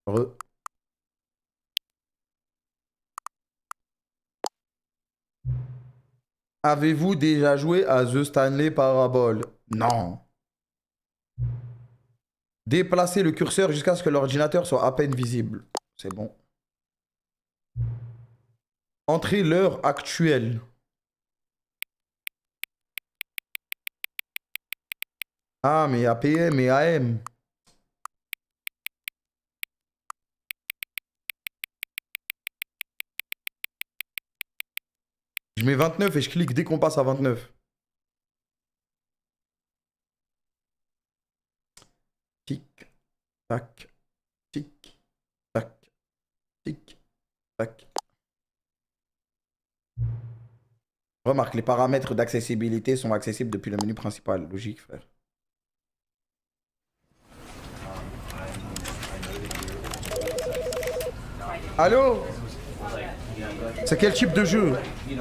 Re- Avez-vous déjà joué à The Stanley Parable? Non. Déplacez le curseur jusqu'à ce que l'ordinateur soit à peine visible. C'est bon. Entrez l'heure actuelle. Ah, mais il y a PM et AM. Je mets 29 et je clique dès qu'on passe à 29. Tic, tac, tic, tac, tic, tac. Remarque, les paramètres d'accessibilité sont accessibles depuis le menu principal. Logique, frère. Allô? C'est quel type de jeu?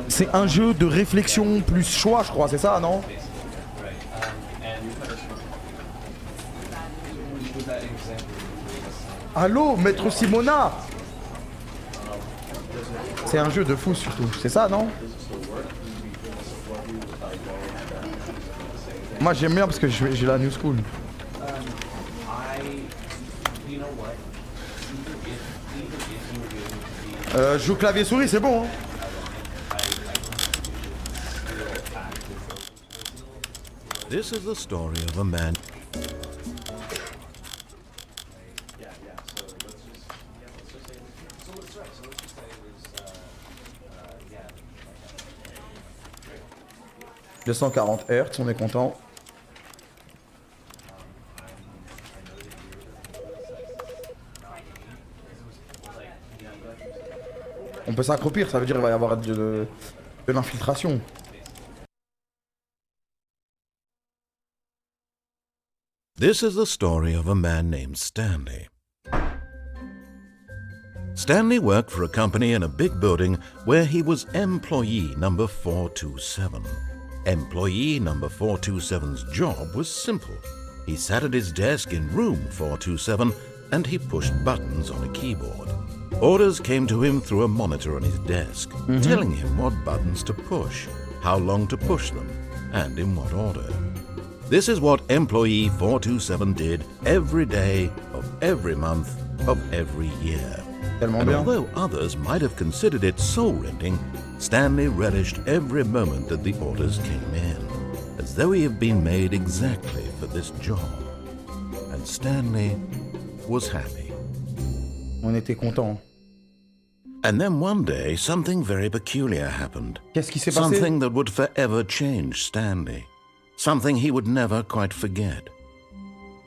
C'est un jeu de réflexion plus choix, je crois, c'est ça, non? Allô, maître Simona? C'est un jeu de fou surtout, c'est ça, non? Moi j'aime bien parce que j'ai la new school. Je joue clavier souris, c'est bon, hein? This is the story of a man. « 240 Hz, on est content. On peut s'accroupir, ça veut dire qu'il va y avoir de l'infiltration. This is the story of a man named Stanley. Stanley worked for a company in a big building where he was employee number 427. Employee number 427's job was simple. He sat at his desk in room 427 and he pushed buttons on a keyboard. Orders came to him through a monitor on his desk, telling him what buttons to push, how long to push them, and in what order. This is what employee 427 did every day of every month of every year. And although others might have considered it soul-rending, Stanley relished every moment that the orders came in, as though he had been made exactly for this job. And Stanley was happy. On était content. And then one day, something very peculiar happened. Qu'est-ce qui s'est passé? Something that would forever change Stanley. Something he would never quite forget.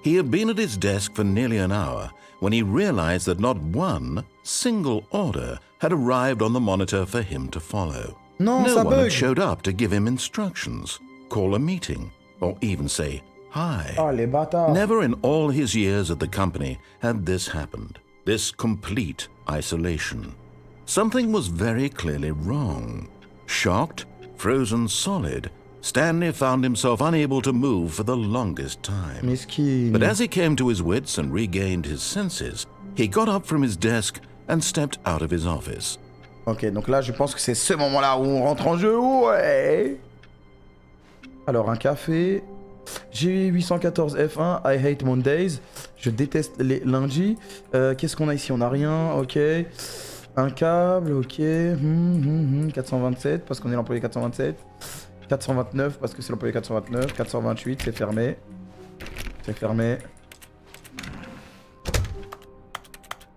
He had been at his desk for nearly an hour when he realized that not one single order had arrived on the monitor for him to follow. Non, No ça one had bug. showed up to give him instructions, call a meeting, or even say hi. Oh, les bâtards. Never in all his years at the company had this happened, this complete isolation. Something was very clearly wrong. Shocked, frozen solid, Stanley found himself unable to move for the longest time. Mesquine. But as he came to his wits and regained his senses, he got up from his desk and stepped out of his office. Ok, donc là, je pense que c'est ce moment-là où on rentre en jeu. Ouais. Alors, un café. G814 F1, I hate Mondays. Je déteste les lundis. Qu'est-ce qu'on a ici? On n'a rien, ok. Un câble, ok. 427, parce qu'on est l'employé 427. 429, parce que c'est l'employé 429. 428, c'est fermé. C'est fermé.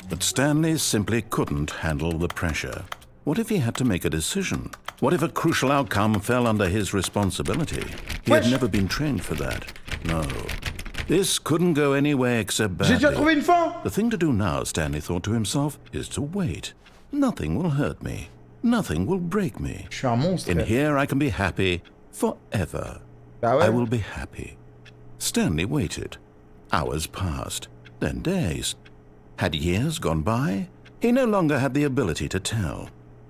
But Stanley simply couldn't handle the pressure. What if he had to make a decision? What if a crucial outcome fell under his responsibility? He had never been trained for that. No. This couldn't go anywhere except badly. J'ai déjà trouvé une fin. The thing to do now, Stanley thought to himself, is to wait. Nothing will hurt me. Nothing will break me. Je suis un monstre. In here I can be happy forever. Bah ouais. I will be happy. Stanley waited. Hours passed, then days. Had years gone by? He no longer had the ability to tell.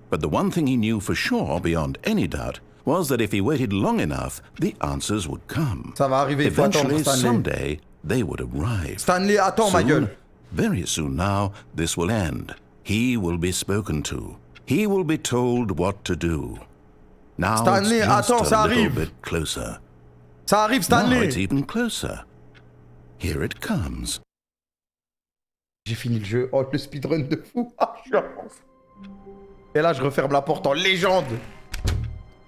But the one thing he knew for sure, beyond any doubt, was that if he waited long enough, the answers would come. Ça va arriver, il faut attendre, Eventually, Stanley. someday, they would arrive. Stanley, attends, ma gueule. Very soon now, this will end. He will be spoken to. He will be told what to do. Now Stanley, it's just attends, ça a little arrive. bit closer. Ça arrive, Now Stanley. it's even closer. Here it comes. J'ai fini le jeu. Oh, le speedrun de fou. Ah, je suis avance. Et là, je referme la porte en légende.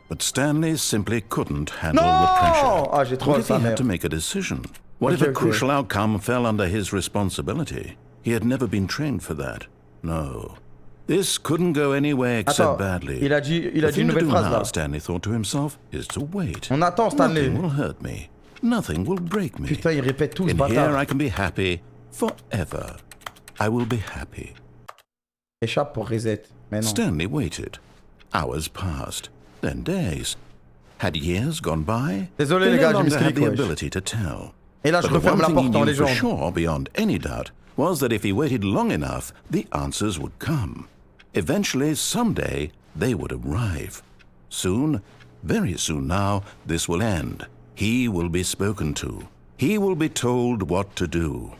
But Stanley simply couldn't handle Non! the pressure. Ah, j'ai trop What if he sa had mère. to make a decision? What if a crucial outcome fell under his responsibility? He had never been trained for that. No. This couldn't go anywhere except Attends, badly. il a dit The une thing to nouvelle do phrase now, là. Stanley thought to himself, is to wait. On attend, Stanley. Nothing will hurt me. Nothing will break me. Putain, il répète tout, ce In here bâtard. I can be happy forever. I will be happy. Échappe pour reset. Mais non. Stanley waited. Hours passed. Then days. Had years gone by? Désolé, He les no gars, j'ai longer had misclick, the wesh. ability to tell. Et là, je But the referme one la thing he porte en knew for légende. sure, beyond any doubt, was that if he waited long enough, the answers would come. Eventually, someday, they would arrive. Soon, very soon now, this will end. He will be spoken to. He will be told what to do.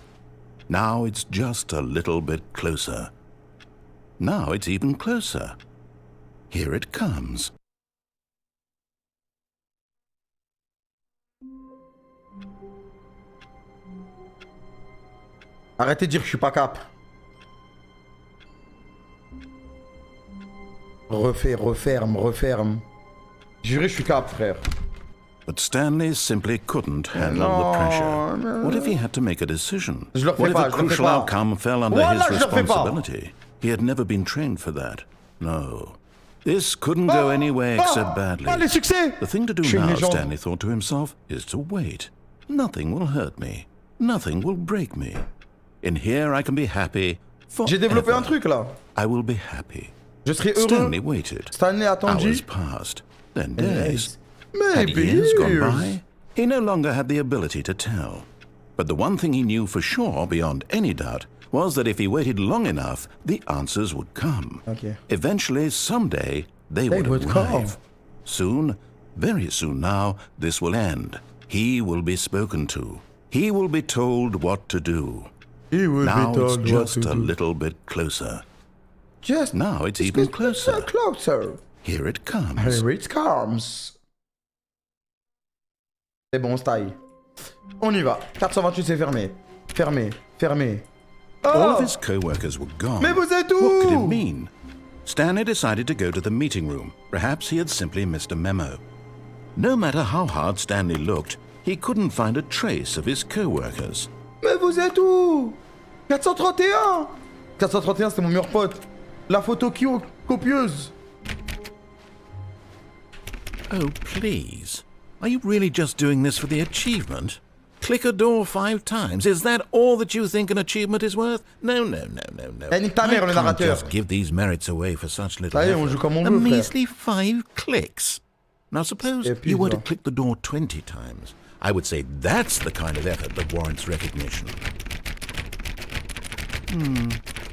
Now it's just a little bit closer. Now it's even closer. Here it comes. Arrêtez de dire que je suis pas cap. Referme. Juré, je suis cap, frère. But Stanley simply couldn't handle the pressure. What if he had to make a decision? Je le refais What if pas, a je le refais crucial pas. outcome fell under Voilà, his je le refais pas. responsibility? He had never been trained for that. No. This couldn't go anywhere except badly. Ah, les succès. The thing to do Je suis une now, légende. Stanley thought to himself, is to wait. Nothing will hurt me. Nothing will break me. In here I can be happy forever. J'ai développé un truc là. I will be happy. Je serai heureux. Stanley waited. Stanley attendu. Hours passed. Then days. Had Maybe years gone years. by? He no longer had the ability to tell. But the one thing he knew for sure, beyond any doubt, was that if he waited long enough, the answers would come. Okay. Eventually, someday, they would would arrive. come. Soon, very soon now, this will end. He will be spoken to. He will be told what to do. He will Now be it's told just what to a do. little bit closer. Just Now it's even closer. Closer. Here it comes. Here it comes. C'est bon, style. On y va. 428, c'est fermé. Fermé. All of Oh, his co-workers were gone. mais vous êtes What could it où? mean? Stanley decided to go to the meeting room. Perhaps he had simply missed a memo. No matter how hard Stanley looked, he couldn't find a trace of his co-workers. Mais vous êtes où? 431. 431, c'était mon meilleur pote. La photo copieuse. Oh, please. Are you really just doing this for the achievement? Click a door 5 times. Is that all that you think an achievement is worth? No. Eh, nique ta mère, I le can't narrateur. just give these merits away for such little Ça y est, on effort. joue comme on A veut, frère. measly 5 clicks. Now suppose Épuisant. you were to click the door 20 times. I would say that's the kind of effort that warrants recognition.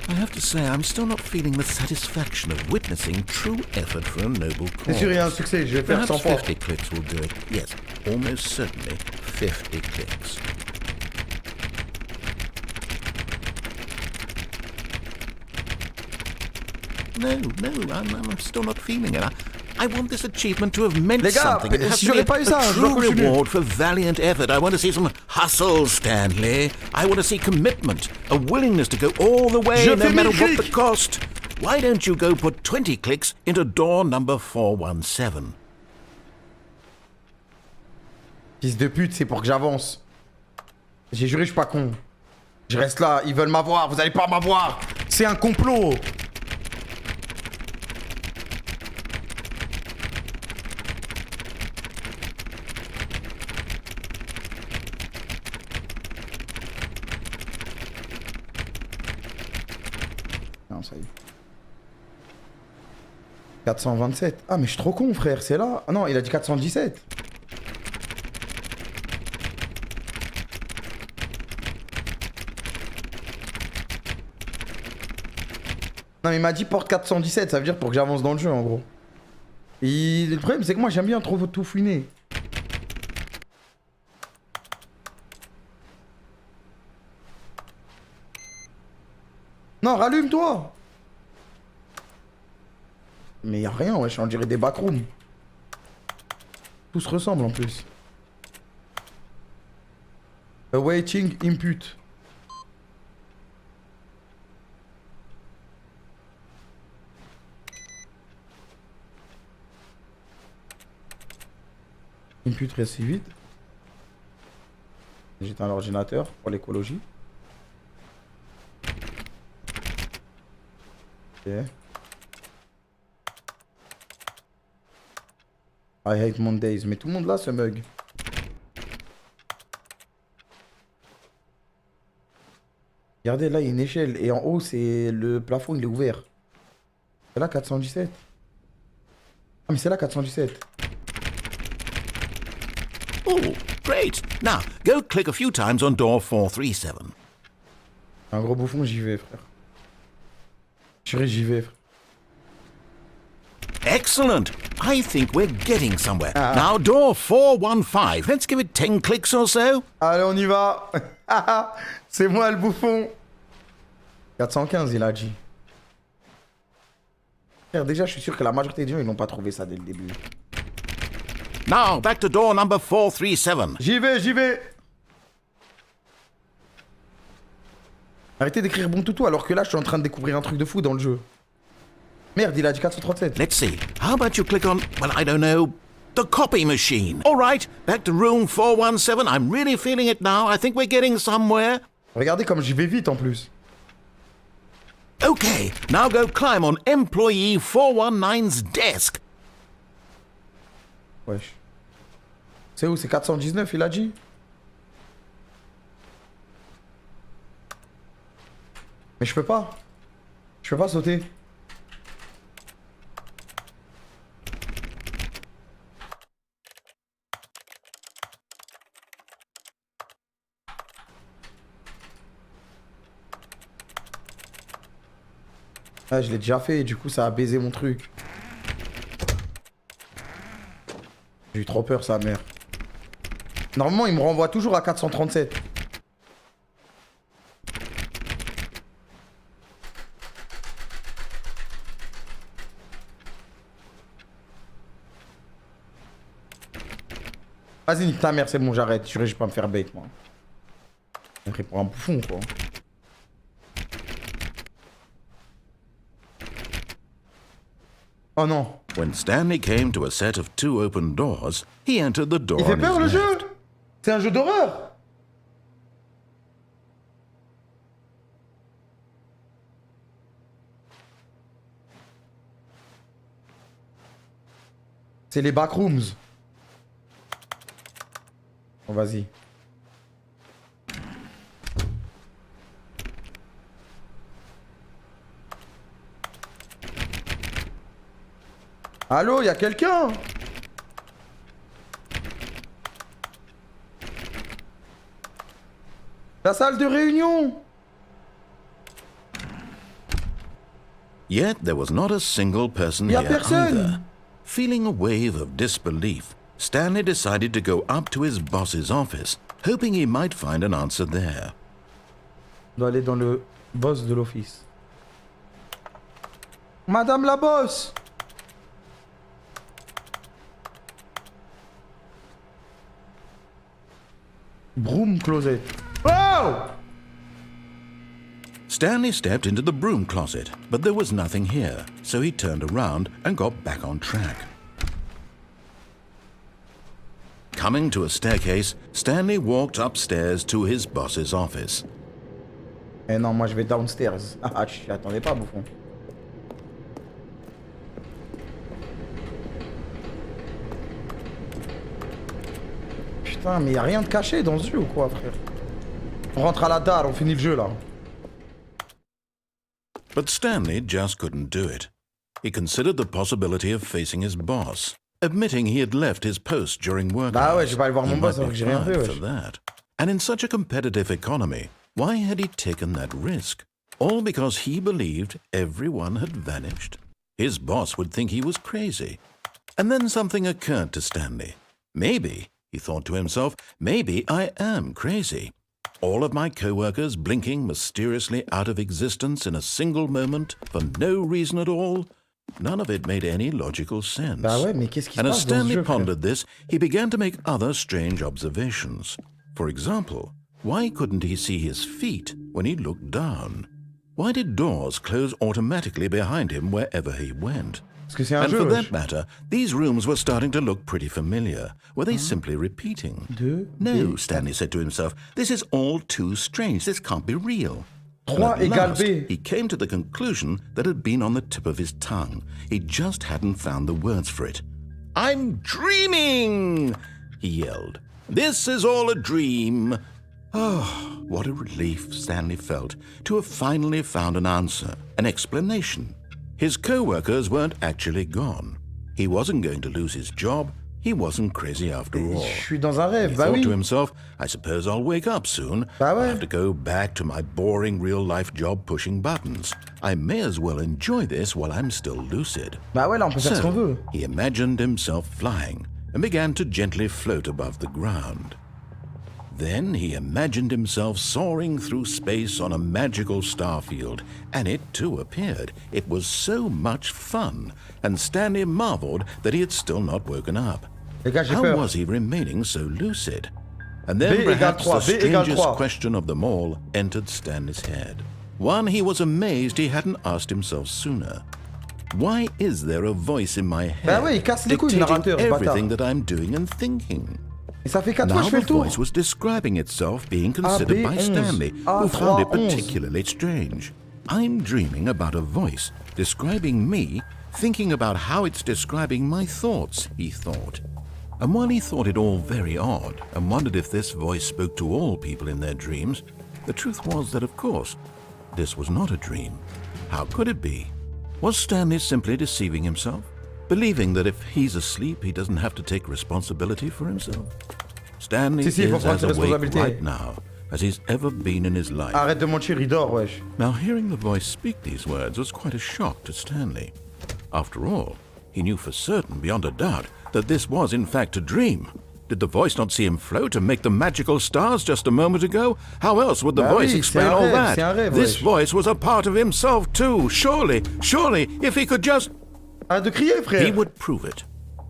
I have to say, I'm still not feeling the satisfaction of witnessing true effort for a noble C'est cause. sûr, il y a un succès. Je vais faire Perhaps 100 fois. 50 clicks will do it. Yes, almost certainly 50 clicks. No, I'm still not feeling it. I want this achievement to have meant Les gars, something. It has si to be j'aurais pas eu ça, a je dois true continuer. reward for valiant effort. I want to see some hustle, Stanley. I want to see commitment, a willingness to go all the way, Je no fais matter 1000 what the clics. cost. Why don't you go put 20 clicks into door number 417? Fils de pute, c'est pour que j'avance. J'ai juré, je suis pas con. Je reste là, ils veulent m'avoir, vous allez pas m'avoir. C'est un complot. Non, ça y est. 427. Ah, mais je suis trop con, frère, c'est là. Ah non, il a dit 417. Non, mais il m'a dit porte 417, ça veut dire pour que j'avance dans le jeu, en gros. Et le problème, c'est que moi, j'aime bien trop tout fouiner. Non, rallume-toi. Mais y a rien, wesh, on dirait des backrooms. Tout se ressemble en plus. Awaiting input. Input récit vite. J'éteins l'ordinateur pour l'écologie. Ok. I hate Mondays. Mais tout le monde là se mug. Regardez, là, il y a une échelle. Et en haut, c'est le plafond, il est ouvert. C'est là 417. Ah, mais c'est là 417. Oh, great. Now, go click a few times on door 437. Un gros bouffon, j'y vais, frère. Chérie, j'y vais, frère. Excellent. I think we're getting somewhere. Now, door 415. Let's give it 10 clicks or so. Allez, on y va. C'est moi le bouffon. 415, il a dit. Frère, déjà, je suis sûr que la majorité des gens, ils n'ont pas trouvé ça dès le début. Now, back to door number 437. J'y vais, j'y vais. Arrêtez d'écrire bon toutou alors que là, je suis en train de découvrir un truc de fou dans le jeu. Merde, il a dit 437. Let's see. How about you click on, well, I don't know, the copy machine. All right, back to room 417. I'm really feeling it now. I think we're getting somewhere. Regardez comme j'y vais vite en plus. Okay, now go climb on employee 419's desk. Wesh. C'est où? C'est 419, il a dit? Mais je peux pas. Je peux pas sauter. Ah, je l'ai déjà fait et du coup ça a baisé mon truc. J'ai eu trop peur, sa mère. Normalement, il me renvoie toujours à 437. Vas-y, nique ta mère, c'est bon, j'arrête. Je vais pas me faire bait, moi. Je me pour un bouffon, quoi. Oh non. When Stanley came to a set of 2 open doors, he entered the door. Il fait on peur, his le jeu. left. C'est un jeu d'horreur. C'est les backrooms. Bon, vas-y. Allô, y a quelqu'un? La salle de réunion. Yet there was not a single person Y a here personne. either. Feeling a wave of disbelief, Stanley decided to go up to his boss's office, hoping he might find an answer there. On doit aller dans le boss de l'office. Madame la boss. Broom closet. Oh! Stanley stepped into the broom closet, but there was nothing here, so he turned around and got back on track. Coming to a staircase, Stanley walked upstairs to his boss's office. Eh non, moi je vais downstairs. Ah, je attendais pas, bouffon. Putain, mais y a rien de caché dans ce jeu ou quoi, frère? On rentre à la dalle, on finit le jeu là. But Stanley just couldn't do it. He considered the possibility of facing his boss, admitting he had left his post during work Bah ouais, hours. je vais pas aller voir He mon boss might alors be que j'ai rien fait, fired wesh. for that. And in such a competitive economy, why had he taken that risk? All because he believed everyone had vanished? His boss would think he was crazy. And then something occurred to Stanley. Maybe, he thought to himself, maybe I am crazy. All of my co-workers blinking mysteriously out of existence in a single moment for no reason at all. None of it made any logical sense. Bah ouais, mais qu'est-ce qui se And as passe dans ce Stanley jeu, pondered this, he began to make other strange observations. For example, why couldn't he see his feet when he looked down? Why did doors close automatically behind him wherever he went? Parce que c'est un And jeu, for wesh. that matter, these rooms were starting to look pretty familiar. Were they simply repeating? No, Stanley said to himself, this is all too strange. This can't be real. 3 And at égale last, B. he came to the conclusion that had been on the tip of his tongue. He just hadn't found the words for it. I'm dreaming, he yelled. This is all a dream. Oh, what a relief Stanley felt to have finally found an answer, an explanation. His co-workers weren't actually gone. He wasn't going to lose his job. He wasn't crazy after all. Je suis dans un rêve, He bah thought oui. to himself, I suppose I'll wake up soon. Bah ouais. I have to go back to my boring real-life job pushing buttons. I may as well enjoy this while I'm still lucid. Bah ouais, là, on peut faire ce qu'on veut. He imagined himself flying and began to gently float above the ground. Then he imagined himself soaring through space on a magical starfield, and it too appeared. It was so much fun, and Stanley marveled that he had still not woken up. Les gars, j'ai How peur. was he remaining so lucid? And then B perhaps égale 3, the B égale strangest 3. question of them all entered Stanley's head. One he was amazed he hadn't asked himself sooner. Why is there a voice in my head Bah ouais, il casse les couilles, le dictating narrateur, ce everything bâtard. that I'm doing and thinking? Et ça fait 4 fois Now que je fais the le tour. voice was describing itself being considered by AB11, Stanley, who found it A311. particularly strange. I'm dreaming about a voice describing me, thinking about how it's describing my thoughts, he thought. And while he thought it all very odd and wondered if this voice spoke to all people in their dreams, the truth was that, of course, this was not a dream. How could it be? Was Stanley simply deceiving himself? Believing that if he's asleep, he doesn't have to take responsibility for himself? Stanley Si, il faut is prendre as ses awake responsabilités. right now as he's ever been in his life. Arrête de mentir, il dort, wesh. Now, hearing the voice speak these words was quite a shock to Stanley. After all, he knew for certain, beyond a doubt, that this was in fact a dream. Did the voice not see him float and make the magical stars just a moment ago? How else would the Bah voice oui, explain c'est un all rêve, c'est un that? rêve, This wesh. voice was a part of himself too. Surely, if he could just... Arrête de crier, frère. He would prove it.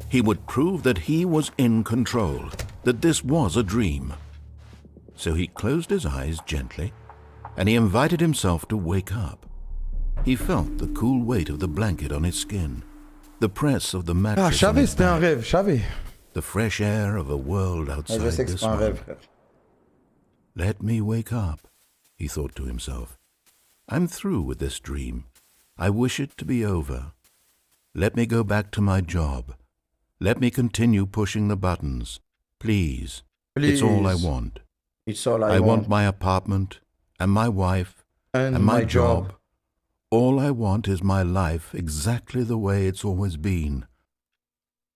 He would prove that he was in control, that this was a dream. So he closed his eyes gently, and he invited himself to wake up. He felt the cool weight of the blanket on his skin, the press of the Ah, mattress je on savais, his c'était un back, rêve, je savais. the fresh air of a world Ah, outside je sais que this c'est pas un rêve, one. frère. Let me wake up, he thought to himself. I'm through with this dream. I wish it to be over. Let me go back to my job. Let me continue pushing the buttons. Please. It's all I Please. want. It's all I want my apartment and my wife and my job. All I want is my life exactly the way it's always been.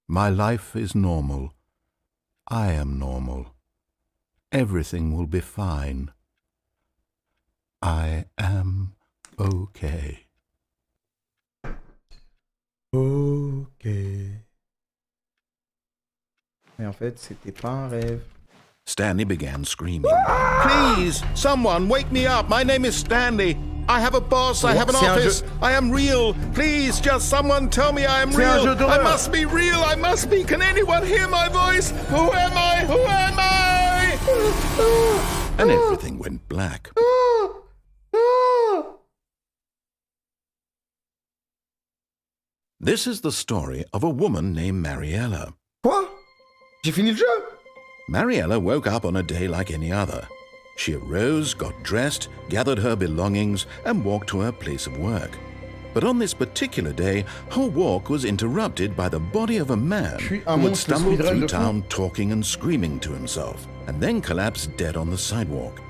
My life is normal. I am normal. Everything will be fine. I am okay. Ok. Mais en fait, c'était pas un rêve. Stanley began screaming. Please, someone, wake me up. My name is Stanley. I have a boss. I have an C'est un office. jeu. I am real. Please, just someone tell me I am C'est un real. jeu I d'horreur. must be real. I must be. Can anyone hear my voice? Who am I? Who am I? And everything went black. This is the story of a woman named Mariella. Quoi? J'ai fini le jeu? Mariella woke up on a day like any other. She arose, got dressed, gathered her belongings, and walked to her place of work. But on this particular day, her walk was interrupted by the body of a man suis who un had monstre stumbled speedrun through de fou. town talking and screaming to himself, and then collapsed dead on the sidewalk.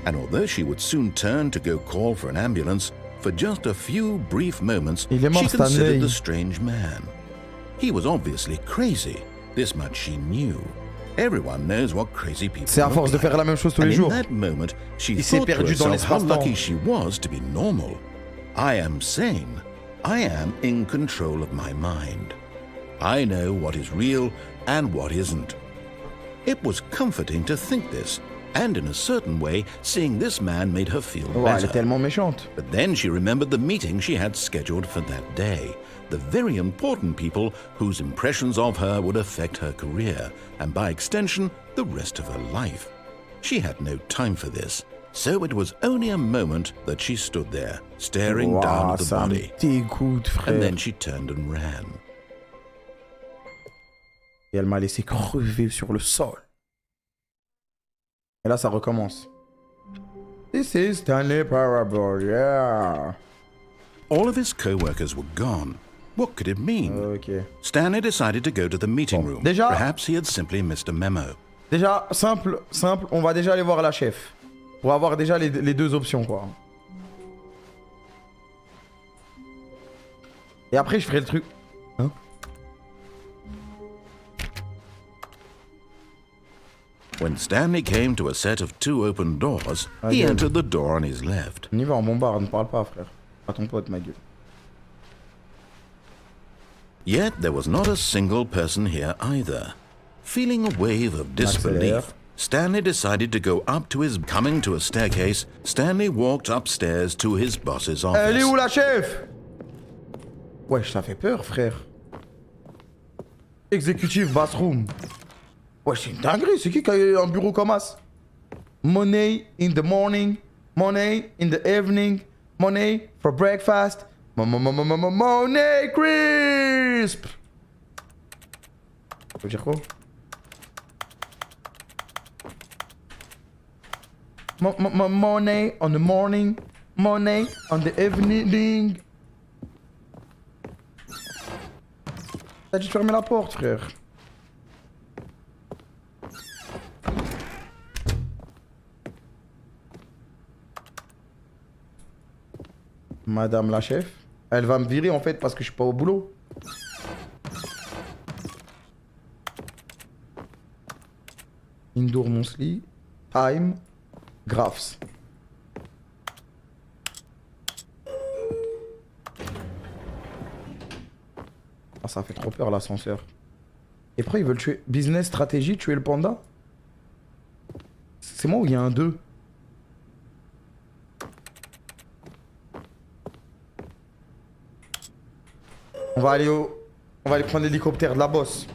And although she would soon turn to go call for an ambulance, for just a few brief moments, Il est mort, she considered Stanley. the strange man. He was obviously crazy. This much she knew. Everyone knows what crazy people C'est à look force de like. faire la même chose tous And les in jours. that moment, she Il s'est thought to perdu dans herself how l'espace-temps. lucky she was to be normal. I am sane. I am in control of my mind. I know what is real and what isn't. It was comforting to think this, and in a certain way, seeing this man made her feel Ouais, elle est better. tellement méchante. But then she remembered the meeting she had scheduled for that day. The very important people whose impressions of her would affect her career, and by extension, the rest of her life. She had no time for this, so it was only a moment that she stood there, staring down at the ça body. me dégoûte, frère. And then she turned and ran. Et elle m'a laissé crever sur le sol. Et là, ça recommence. This is Stanley Parable, yeah. All of his co-workers were gone. What could it mean? Ok. Stanley decided to go to the meeting room. Déjà- Perhaps he had simply missed a memo. Déjà, simple, on va déjà aller voir la chef. Pour avoir déjà les deux options, quoi. Et après, je ferai le truc. Hein? When Stanley came to a set of 2 open doors, he gueule. entered the door on his left. On y va en bombard, ne parle pas, frère. Pas ton pote, ma gueule. Yet there was not a single person here either. Feeling a wave of disbelief, Stanley decided to go up to his... Coming to a staircase, Stanley walked upstairs to his boss's office. Elle est où la chef? Wesh, ça fait peur, frère. Executive bathroom. Wesh, c'est une dinguerie. C'est qui a un bureau comme ça? Money in the morning. Money in the evening. Money for breakfast. Money crisp. Ça veut dire quoi? Money on the morning. Money on the evening. T'as dit de fermer la porte, frère. Madame la chef, elle va me virer en fait parce que je suis pas au boulot. Indoor monthly, time, graphs. Ah, ça fait trop peur l'ascenseur. Et après ils veulent tuer business stratégie, tuer le panda. C'est moi ou il y a un 2? On va aller prendre l'hélicoptère de la bosse.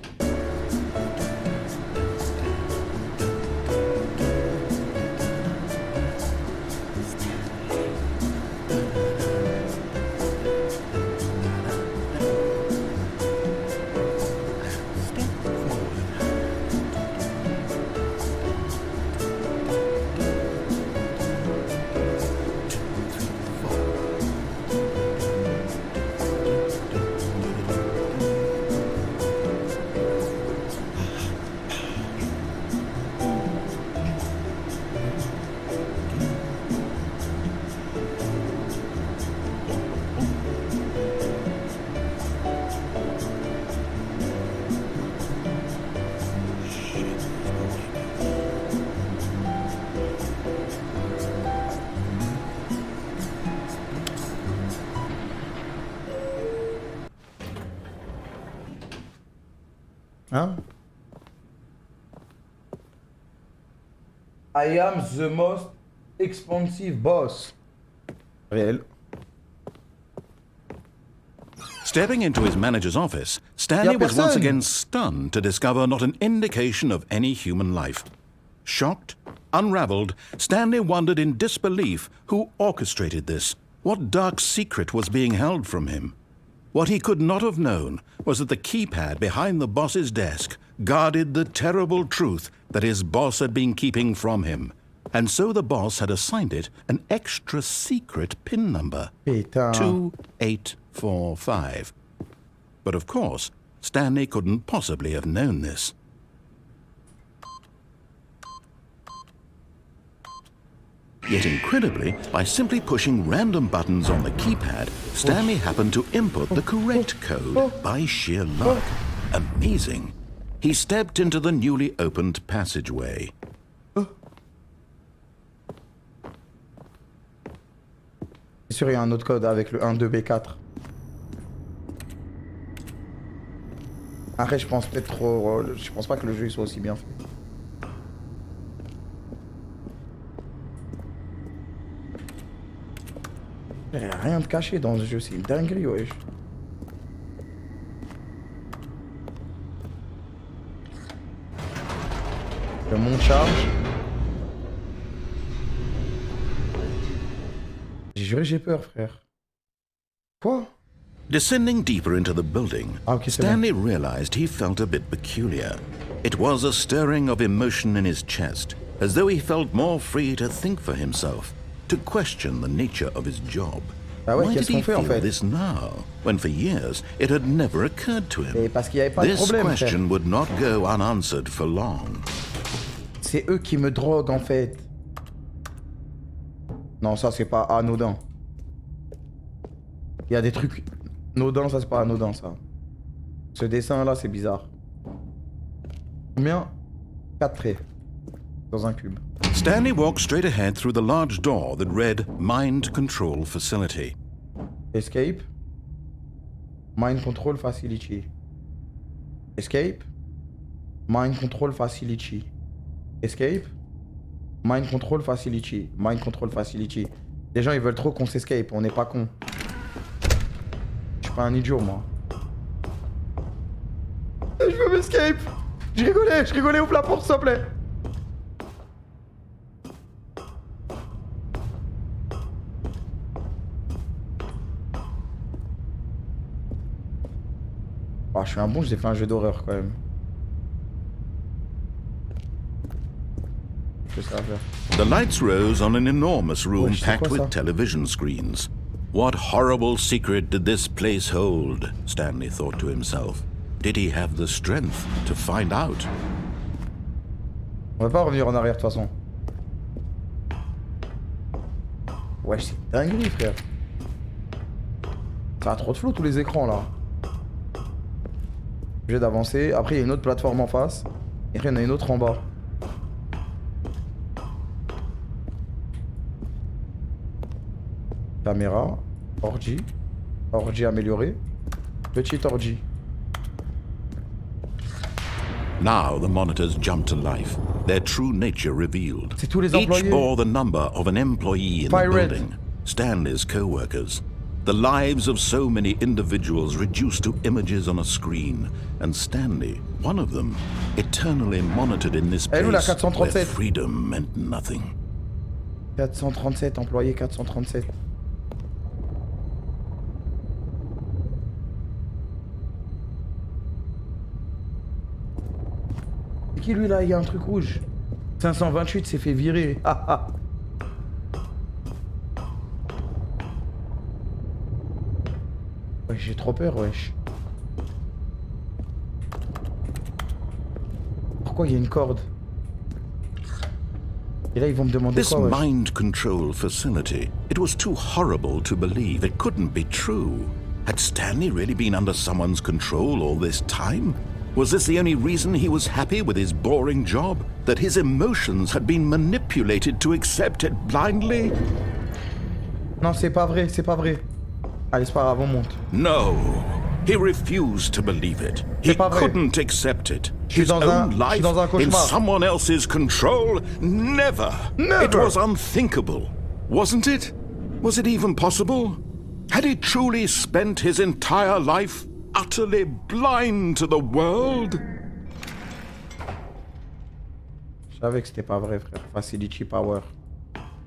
Hein? I am the most expensive boss. Réel. Stepping into his manager's office, Stanley was once again stunned to discover not an indication of any human life. Shocked, unraveled, Stanley wondered in disbelief who orchestrated this, what dark secret was being held from him. What he could not have known was that the keypad behind the boss's desk guarded the terrible truth that his boss had been keeping from him. And so the boss had assigned it an extra secret PIN number. Putain. 2845. But of course, Stanley couldn't possibly have known this. Yet incredibly, by simply pushing random buttons on the keypad, Stanley happened to input the correct code by sheer luck. Amazing. He stepped into the newly opened passageway. C'est sûr, il y a un autre code avec le 1, 2, B4. Après, je pense peut-être trop... je pense pas que le jeu il soit aussi bien fait. Il n'y a rien de caché dans ce jeu, c'est une dinguerie, wesh. Je monte charge. J'ai juré, j'ai peur, frère. Quoi? Descending deeper into the building, Ah, ok, c'est bon. Stanley realized he felt a bit peculiar. It was a stirring of emotion in his chest, as though he felt more free to think for himself, to question the nature of his job. Ah ouais, Why did qu'est-ce he qu'on fait en feel fait? this now, when for years it had never occurred to him? Et parce qu'il n'y avait pas de This problème, frère. question would not go unanswered for long. C'est eux qui me droguent en fait. Non, ça c'est pas anodin. Il y a des trucs anodins, ça c'est pas anodin ça. Ce dessin là c'est bizarre. Combien? 4 traits. Dans un cube. Stanley walked straight ahead through the large door that read Mind Control Facility. Escape. Mind Control Facility. Escape. Mind Control Facility. Escape. Mind Control Facility. Mind Control Facility. Les gens ils veulent trop qu'on s'escape, on n'est pas con. Je suis pas un idiot moi. Je veux m'escape. Je rigolais, ouvre la porte s'il te plaît. Oh, je suis un bon, j'ai fait un jeu d'horreur quand même. Que ça va faire. The lights rose on an enormous room Wesh, c'est packed quoi ça? with television screens. What horrible secret did this place hold? Stanley thought to himself. Did he have the strength to find out? On va pas revenir en arrière de toute façon. Wesh, c'est dinguerie frère. Ça a trop de flow tous les écrans là. Obligé d'avancer. Après il y a une autre plateforme en face. Et après il y en a une autre en bas. Caméra. Ordi. Ordi amélioré. Petite ordi. Now the monitors jumped to life, their true nature revealed. C'est tous les Each employés. bore the number of an employee in the Pirate. building, Stanley's co-workers. The lives of so many individuals reduced to images on a screen, and Stanley, one of them, eternally monitored in this Elle est où, la place where 437? freedom meant nothing. 437, employé 437. C'est qui lui là? Il y a un truc rouge. 528 s'est fait virer. Ouais, j'ai trop peur, wesh. Pourquoi il y a une corde? Et là ils vont me demander This quoi, wesh? mind control facility, it was too horrible to believe. It couldn't be true. Had Stanley really been under someone's control all this time? Was this the only reason he was happy with his boring job? That his emotions had been manipulated to accept it blindly? Non, c'est pas vrai, c'est pas vrai. Allez, c'est pas grave, on monte. No. He refused to believe it. He pas vrai. couldn't accept it. suis His dans own un life in cauchemar. someone else's control? Never. Never. It was unthinkable, wasn't it? Was it even possible? Had he truly spent his entire life utterly blind to the world? Je savais que c'était pas vrai, frère. Facility power.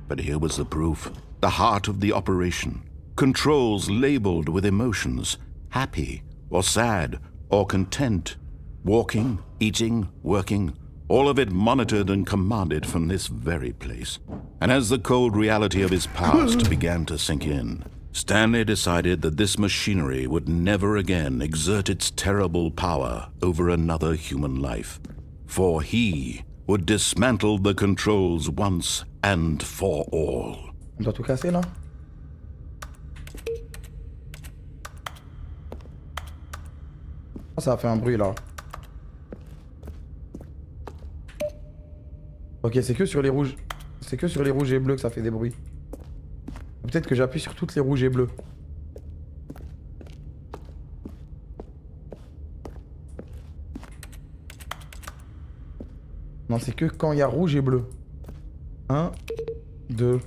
But here was the proof. The heart of the operation. Controls labeled with emotions. Happy, or sad, or content. Walking, eating, working. All of it monitored and commanded from this very place. And as the cold reality of his past began to sink in, Stanley decided that this machinery would never again exert its terrible power over another human life. For he would dismantle the controls once and for all. On doit tout casser là? Ah, ça a fait un bruit là. Ok, c'est que sur les rouges. C'est que sur les rouges et bleus que ça fait des bruits. Peut-être que j'appuie sur toutes les rouges et bleus. Non, c'est que quand il y a rouge et bleu. 1, 2.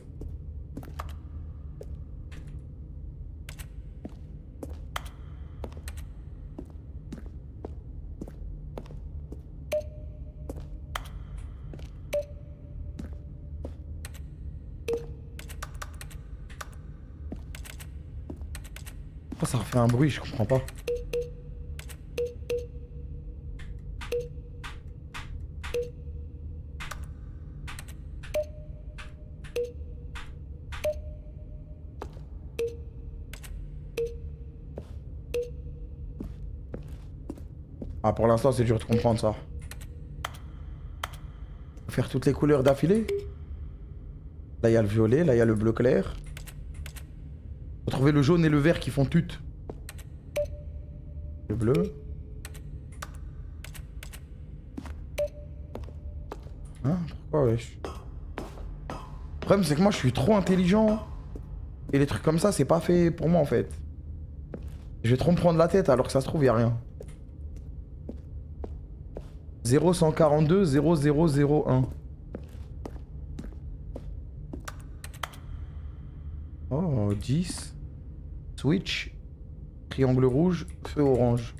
Pourquoi ça refait un bruit, je comprends pas. Ah, pour l'instant, c'est dur de comprendre ça. Faire toutes les couleurs d'affilée. Là, il y a le violet, là, il y a le bleu clair. Faut trouver le jaune et le vert qui font tut. Le bleu. Hein? Pourquoi, wesh? Le problème, c'est que moi, je suis trop intelligent. Et les trucs comme ça, c'est pas fait pour moi, en fait. Je vais trop me prendre la tête, alors que ça se trouve, il n'y a rien. 0142 0001. Oh, 10. Switch. Triangle rouge. Feu orange.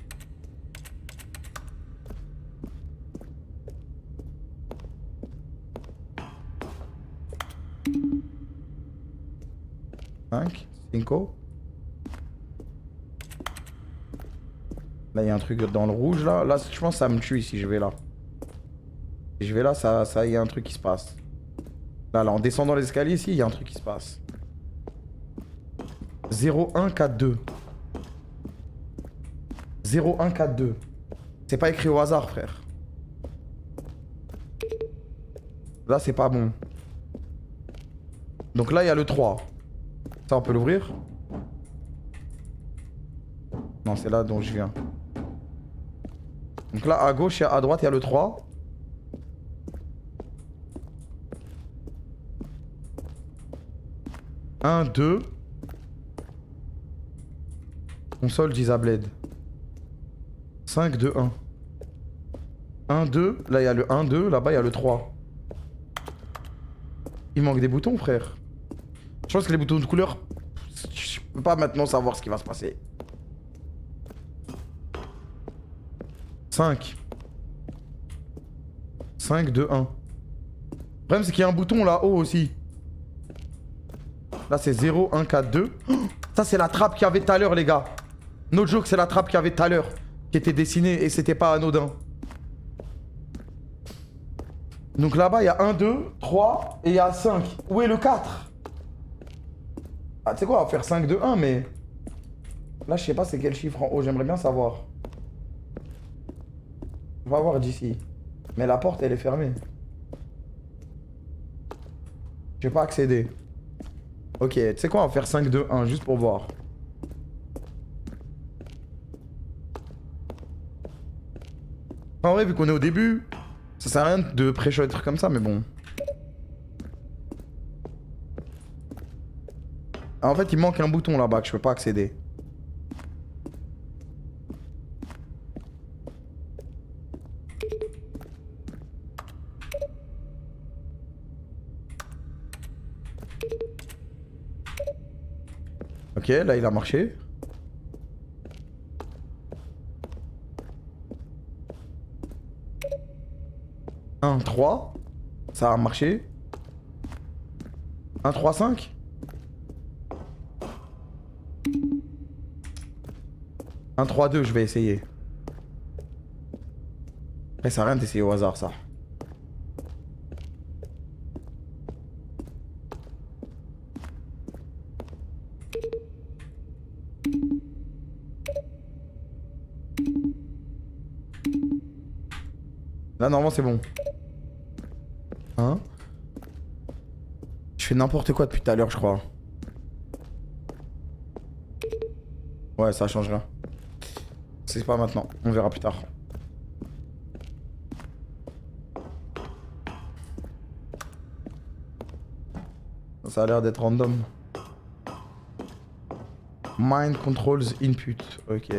Cinq. Là, il y a un truc dans le rouge, là. Là, je pense que ça me tue si je vais là. Si je vais là, ça, il y a un truc qui se passe. Là, en descendant l'escalier, ici, il y a un truc qui se passe. 0142. 0142. C'est pas écrit au hasard, frère. Là, c'est pas bon. Donc là, il y a le 3. Ça, on peut l'ouvrir? Non, c'est là dont je viens. Donc là, à gauche et à droite, il y a le 3. Un, 2. Console Disabled. 5, 2, 1. 1, 2. Là, il y a le 1, 2. Là-bas, il y a le 3. Il manque des boutons, frère. Je pense que les boutons de couleur... Je peux pas maintenant savoir ce qui va se passer. 5. 5, 2, 1. Le problème, c'est qu'il y a un bouton là-haut aussi. Là, c'est 0, 1, 4, 2. Ça, c'est la trappe qu'il y avait tout à l'heure, les gars. No joke, c'est la trappe qu'il y avait tout à l'heure. Qui était dessinée et c'était pas anodin. Donc là-bas, il y a 1, 2, 3 et il y a 5. Où est le 4? Ah, tu sais quoi, on va faire 5, 2, 1, mais... Là, je sais pas c'est quel chiffre en haut. J'aimerais bien savoir. On va voir d'ici. Mais la porte, elle est fermée. Je vais pas accéder. Ok, tu sais quoi, on va faire 5, 2, 1, juste pour voir. En vrai, vu qu'on est au début, ça sert à rien de pré-shot des trucs comme ça, mais bon. En fait, il manque un bouton là-bas que je peux pas accéder. Ok, là il a marché. Un 3. Ça a marché. 1, 3, 5. Un 3, 2, je vais essayer. Après, ça sert à rien d'essayer au hasard, ça. Là, normalement, c'est bon. Hein? Je fais n'importe quoi depuis tout à l'heure, je crois. Ouais, ça change rien. C'est pas maintenant. On verra plus tard. Ça a l'air d'être random. Mind controls input. Ok.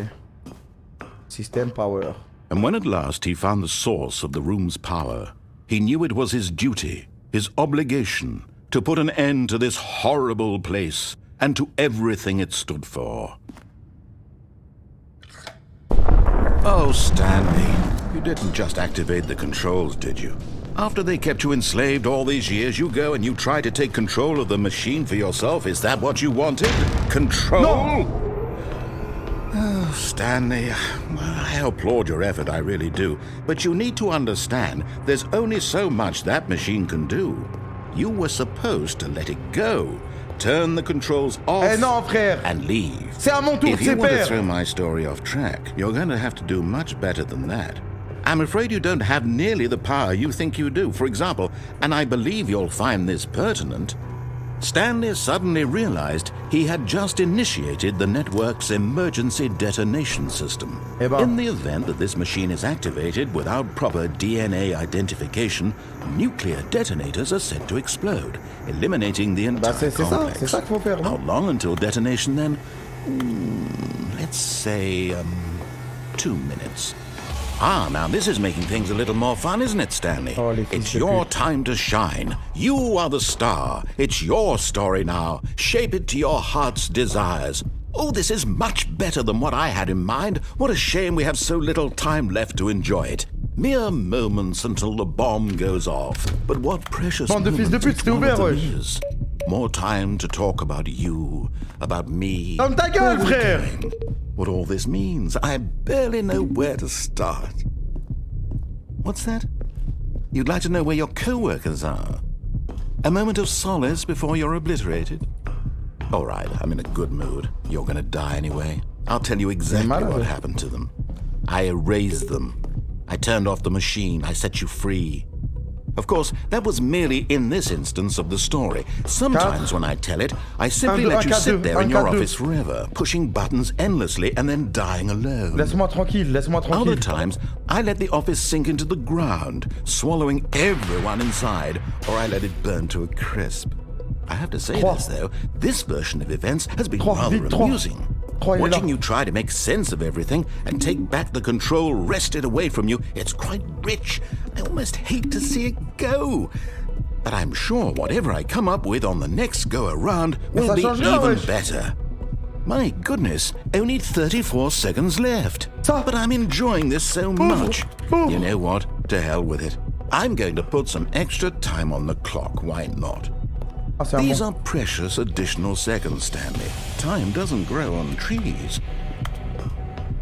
System power. And when at last he found the source of the room's power, He knew it was his duty, his obligation, to put an end to this horrible place and to everything it stood for. Oh, Stanley, you didn't just activate the controls, did you? After they kept you enslaved all these years, you go and you try to take control of the machine for yourself. Is that what you wanted? Control? No. Oh, Stanley, I applaud your effort, I really do. But you need to understand, there's only so much that machine can do. You were supposed to let it go. Turn the controls off non, frère. And leave. C'est à mon tour, If you want to père. throw my story off track, you're going to have to do much better than that. I'm afraid you don't have nearly the power you think you do. For example, and I believe you'll find this pertinent, Stanley suddenly realized he had just initiated the network's emergency detonation system. In the event that this machine is activated without proper DNA identification, nuclear detonators are said to explode, eliminating the entire complex. C'est ça qu'il faut faire, How non? long until detonation then? Let's say 2 minutes. Ah, now this is making things a little more fun, isn't it, Stanley? Oh, les fils It's de your pute. time to shine. You are the star. It's your story now. Shape it to your heart's desires. Oh, this is much better than what I had in mind. What a shame we have so little time left to enjoy it. Mere moments until the bomb goes off. But what precious Bande de fils de moments pute, each c'était one of ouvert, them wesh. is. More time to talk about you, about me. Ferme ta gueule, where we're frère. going, what all this means. I barely know where to start. What's that? You'd like to know where your co-workers are? A moment of solace before you're obliterated? All right, I'm in a good mood. You're gonna die anyway. I'll tell you exactly what happened to them. I erased them. I turned off the machine. I set you free. Of course, that was merely in this instance of the story. Sometimes when I tell it, I simply let you sit there in your office forever, pushing buttons endlessly and then dying alone. Laisse-moi tranquille, laisse-moi Other tranquille. times, I let the office sink into the ground, swallowing everyone inside, or I let it burn to a crisp. I have to say this, though, this version of events has been rather amusing. Watching you try to make sense of everything and take back the control wrested away from you, it's quite rich. I almost hate to see it go. But I'm sure whatever I come up with on the next go-around will be even better. My goodness, only 34 seconds left. But I'm enjoying this so much. You know what? To hell with it. I'm going to put some extra time on the clock, why not? These are precious additional seconds, Stanley. Time doesn't grow on trees.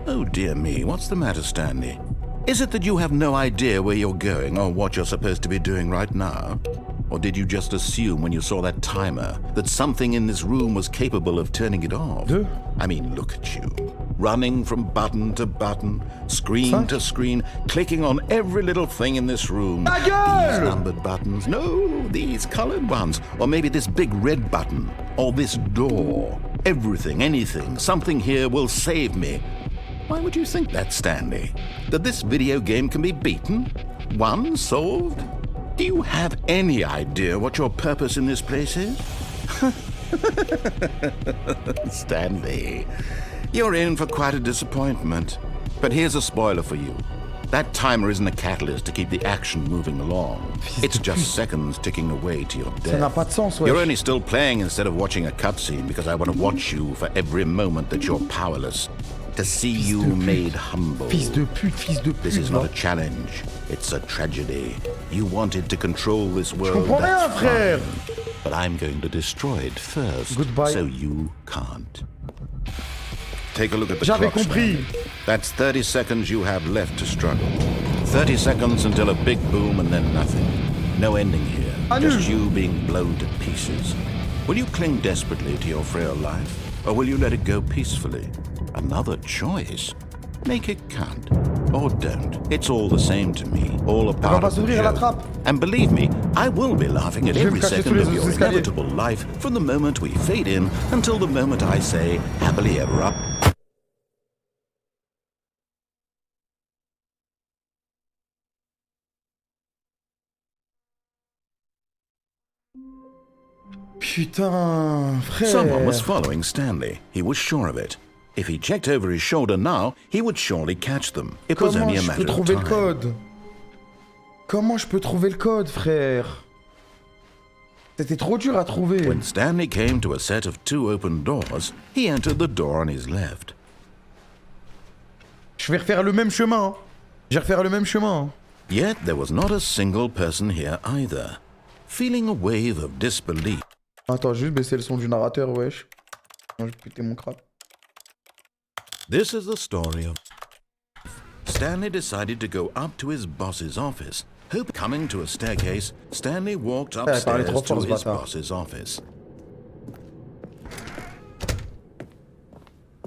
Oh dear me, what's the matter, Stanley? Is it that you have no idea where you're going or what you're supposed to be doing right now? Or did you just assume when you saw that timer that something in this room was capable of turning it off? I mean, look at you. Running from button to button, screen to screen, clicking on every little thing in this room. These numbered buttons. No, these colored ones. Or maybe this big red button. Or this door. Everything, anything, something here will save me. Why would you think that, Stanley? That this video game can be beaten? Won? Solved? Do you have any idea what your purpose in this place is? Stanley, you're in for quite a disappointment. But here's a spoiler for you. That timer isn't a catalyst to keep the action moving along. It's just seconds ticking away to your death. Ça n'a pas de sens, wesh. You're only still playing instead of watching a cutscene because I want to watch you for every moment that you're powerless. To see you made humble. Fils de pute, fils de pute. This is not a challenge. It's a tragedy. You wanted to control this world. comprends rien, that's frère. fine. But I'm going to destroy it first. Goodbye. So you can't. Take a look at the J'avais clock, compris. Stanley. That's 30 seconds you have left to struggle. 30 seconds until a big boom and then nothing. No ending here. Just you being blown to pieces. Will you cling desperately to your frail life? Or will you let it go peacefully? Another choice. Make it count. Or don't. It's all the same to me. All a part of the joke. And believe me, I will be laughing at every second of your inevitable life from the moment we fade in until the moment I say, happily ever up. Putain, frère. Someone was following Stanley. He was sure of it. If he checked over his shoulder now, he would surely catch them. It was only a matter of time. Comment je peux trouver le code? Comment je peux trouver le code, frère? C'était trop dur à trouver. When Stanley came to a set of 2 open doors, he entered the door on his left. Je vais refaire le même chemin. Hein. Je vais refaire le même chemin. Hein. Yet there was not a single person here either. Feeling a wave of disbelief. Attends, juste baisser le son du narrateur, wesh. Non, je vais péter mon crâne. This is the story of... Stanley decided to go up to his boss's office. Coming to a staircase, Stanley walked upstairs to his boss's office.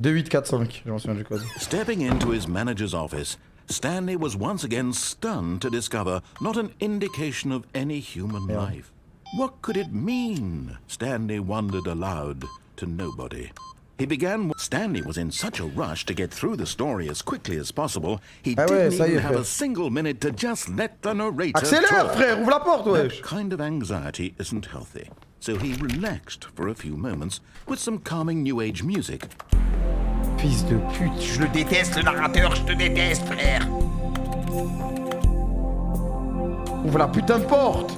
2845, je m'en souviens du code. Stepping into his manager's office, Stanley was once again stunned to discover not an indication of any human life. What could it mean? Stanley wondered aloud to nobody. He began. Stanley was in such a rush to get through the story as quickly as possible. He didn't even have a single minute to just let the narrator Accélère, talk. frère, ouvre la porte, wesh. That kind of anxiety isn't healthy. So he relaxed for a few moments with some calming new age music. Fils de pute, je le déteste, le narrateur, je te déteste, frère. Ouvre la putain de porte.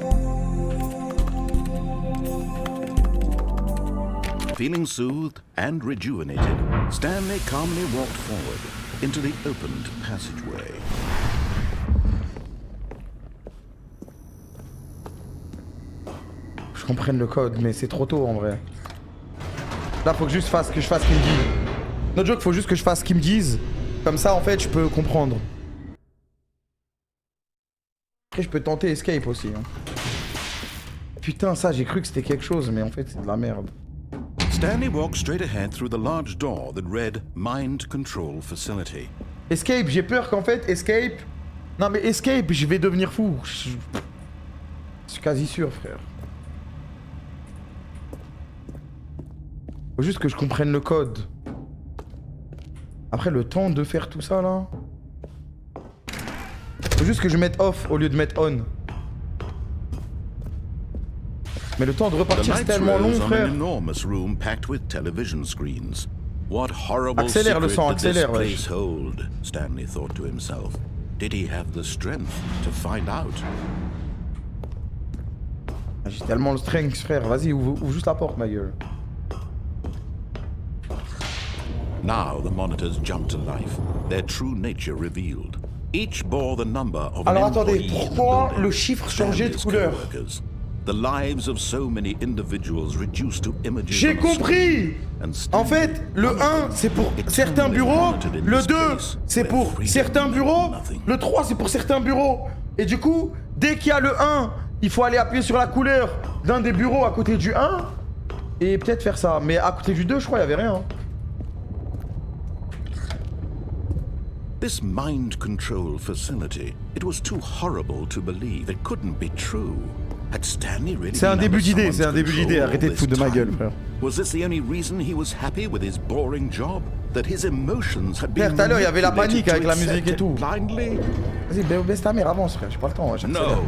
Feeling soothed and rejuvenated, Stanley calmly walked forward into the opened passageway. Je comprenne le code, mais c'est trop tôt en vrai. Là, faut que je fasse ce qu'ils me disent. Notre joke, faut juste que je fasse ce qu'ils me disent. Comme ça, en fait, je peux comprendre. Après, je peux tenter escape aussi. Hein. Putain, ça, j'ai cru que c'était quelque chose, mais en fait, c'est de la merde. Stanley walked straight ahead through the large door that read Mind Control Facility. Escape, j'ai peur qu'en fait, escape... Non mais escape, je vais devenir fou. Je suis quasi sûr, frère. Faut juste que je comprenne le code. Après, le temps de faire tout ça, là... Faut juste que je mette off au lieu de mettre on. Mais le temps de repartir, c'est tellement long, frère. Accélère le sang, accélère, wesh. Stanley thought to himself. Did he have the strength to find out? J'ai tellement le strength, frère. Vas-y, ouvre juste la porte, ma gueule. Now the monitors jumped to life, their true nature revealed. Each bore the number of Alors attendez, pourquoi le chiffre changeait de couleur? The lives of so many individuals reduced to images. J'ai compris! En fait, le 1 c'est pour certains bureaux, le 2 c'est pour certains bureaux, le 3 c'est pour certains bureaux. Et du coup, dès qu'il y a le 1, il faut aller appuyer sur la couleur d'un des bureaux à côté du 1 et peut-être faire ça. Mais à côté du 2, je crois, il n'y avait rien. This mind control facility, it was too horrible to believe it couldn't be true. Had Stanley really C'est un début d'idée, c'est un début d'idée. Arrêtez de foutre de ma gueule, frère. Was this the only reason he was happy with his boring job? That his emotions had been frère, tout à l'heure, il y avait la panique avec la musique et tout. Blindly? Vas-y, baisse ta mère, avance, frère. J'ai pas le temps. No,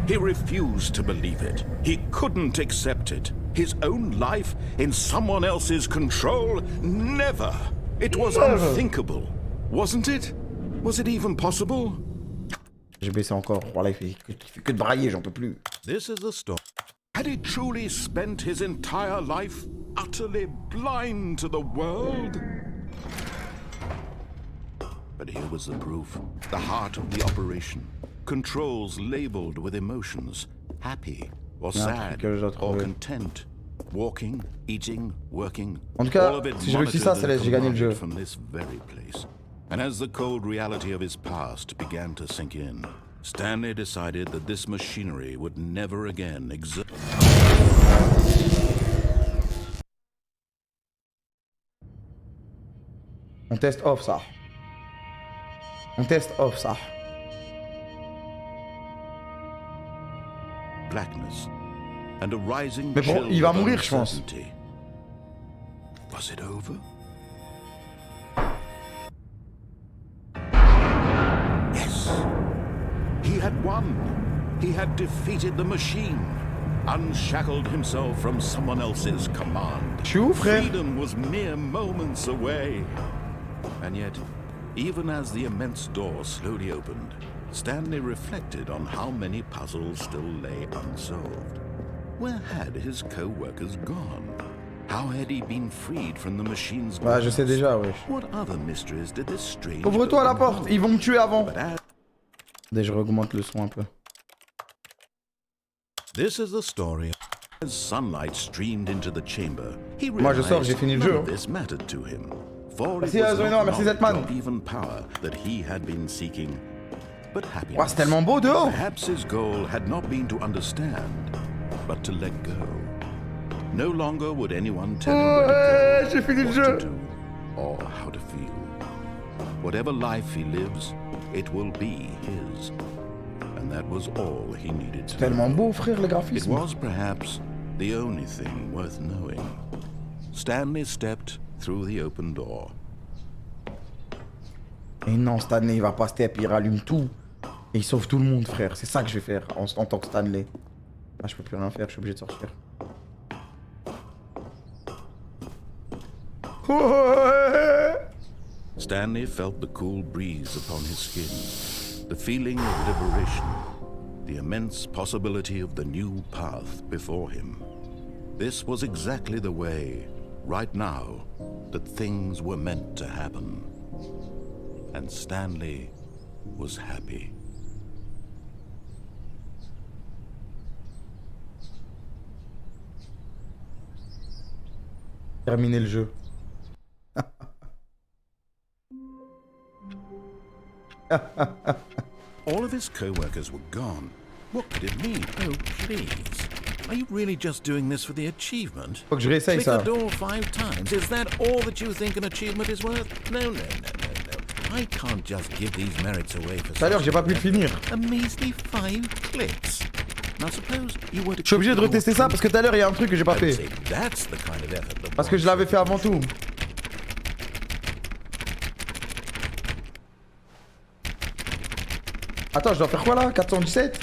he refused to believe it. He couldn't accept it. His own life in someone else's control? Never. It was unthinkable. Wasn't it? Was it even possible? J'ai baissé encore. Voilà, il fait que de brailler, j'en peux plus. This is the story. Had he truly spent his entire life utterly blind to the world? But here was the proof. The heart of the operation. Controls labeled with emotions. Happy or sad or content. Walking, eating, working. En tout cas, si je réussis ça, j'ai gagné le jeu. From this very place. And as the cold reality of his past began to sink in, Stanley decided that this machinery would never again exist. On teste off ça. On teste off ça. Blackness and a rising Mais bon, il va mourir, je pense. Was it over? He had won. He had defeated the machine, unshackled himself from someone else's command. Freedom was mere moments away. And yet, even as the immense door slowly opened, Stanley reflected on how many puzzles still lay unsolved. Where had his co-workers gone? How had he been freed from the machine's Ouais, je sais déjà, wesh. What other mysteries did this strange Ouvre-toi à la building porte, hold? ils vont me tuer avant. But Dès je augmente le son un peu. this is the story. As sunlight streamed into the chamber, he Moi je sors, j'ai realized fini le none jeu. of this mattered to him. For it Merci was Zoïno, not merci knowledge Zetman. or even power that he had been seeking, but happiness. Ouah, c'est tellement beau dehors. Perhaps his goal had not been to understand, but to let go. No longer would anyone tell him where to go, j'ai fini le what jeu. to do, or how to feel. Whatever life he lives, it will be his. And that was all he needed to know. Tellement beau, frère, les It graphismes. was perhaps the only thing worth knowing. Stanley stepped through the open door. Et non, Stanley, il va pas step, il rallume tout. Et il sauve tout le monde, frère. C'est ça que je vais faire en tant que Stanley. Ah, je peux plus rien faire, je suis obligé de sortir. Stanley felt the cool breeze upon his skin, the feeling of liberation, the immense possibility of the new path before him. This was exactly the way, right now, that things were meant to happen. And Stanley was happy. Terminer le jeu. All of his co-workers were gone. What could it mean? Oh, please. Are you really just doing this for the achievement? Faut que je réessaye Click ça. the door 5 times. Is that all that you think an achievement is worth? No. I can't just give these merits away for Tout à l'heure, j'ai pas pu le finir. a measly 5 clicks. Now suppose you were to Je suis obligé de retester ça parce que tout à l'heure, il y a un truc que j'ai pas fait. That's the kind of effort that Parce que je l'avais fait avant tout. Attends, je dois faire quoi là? 417?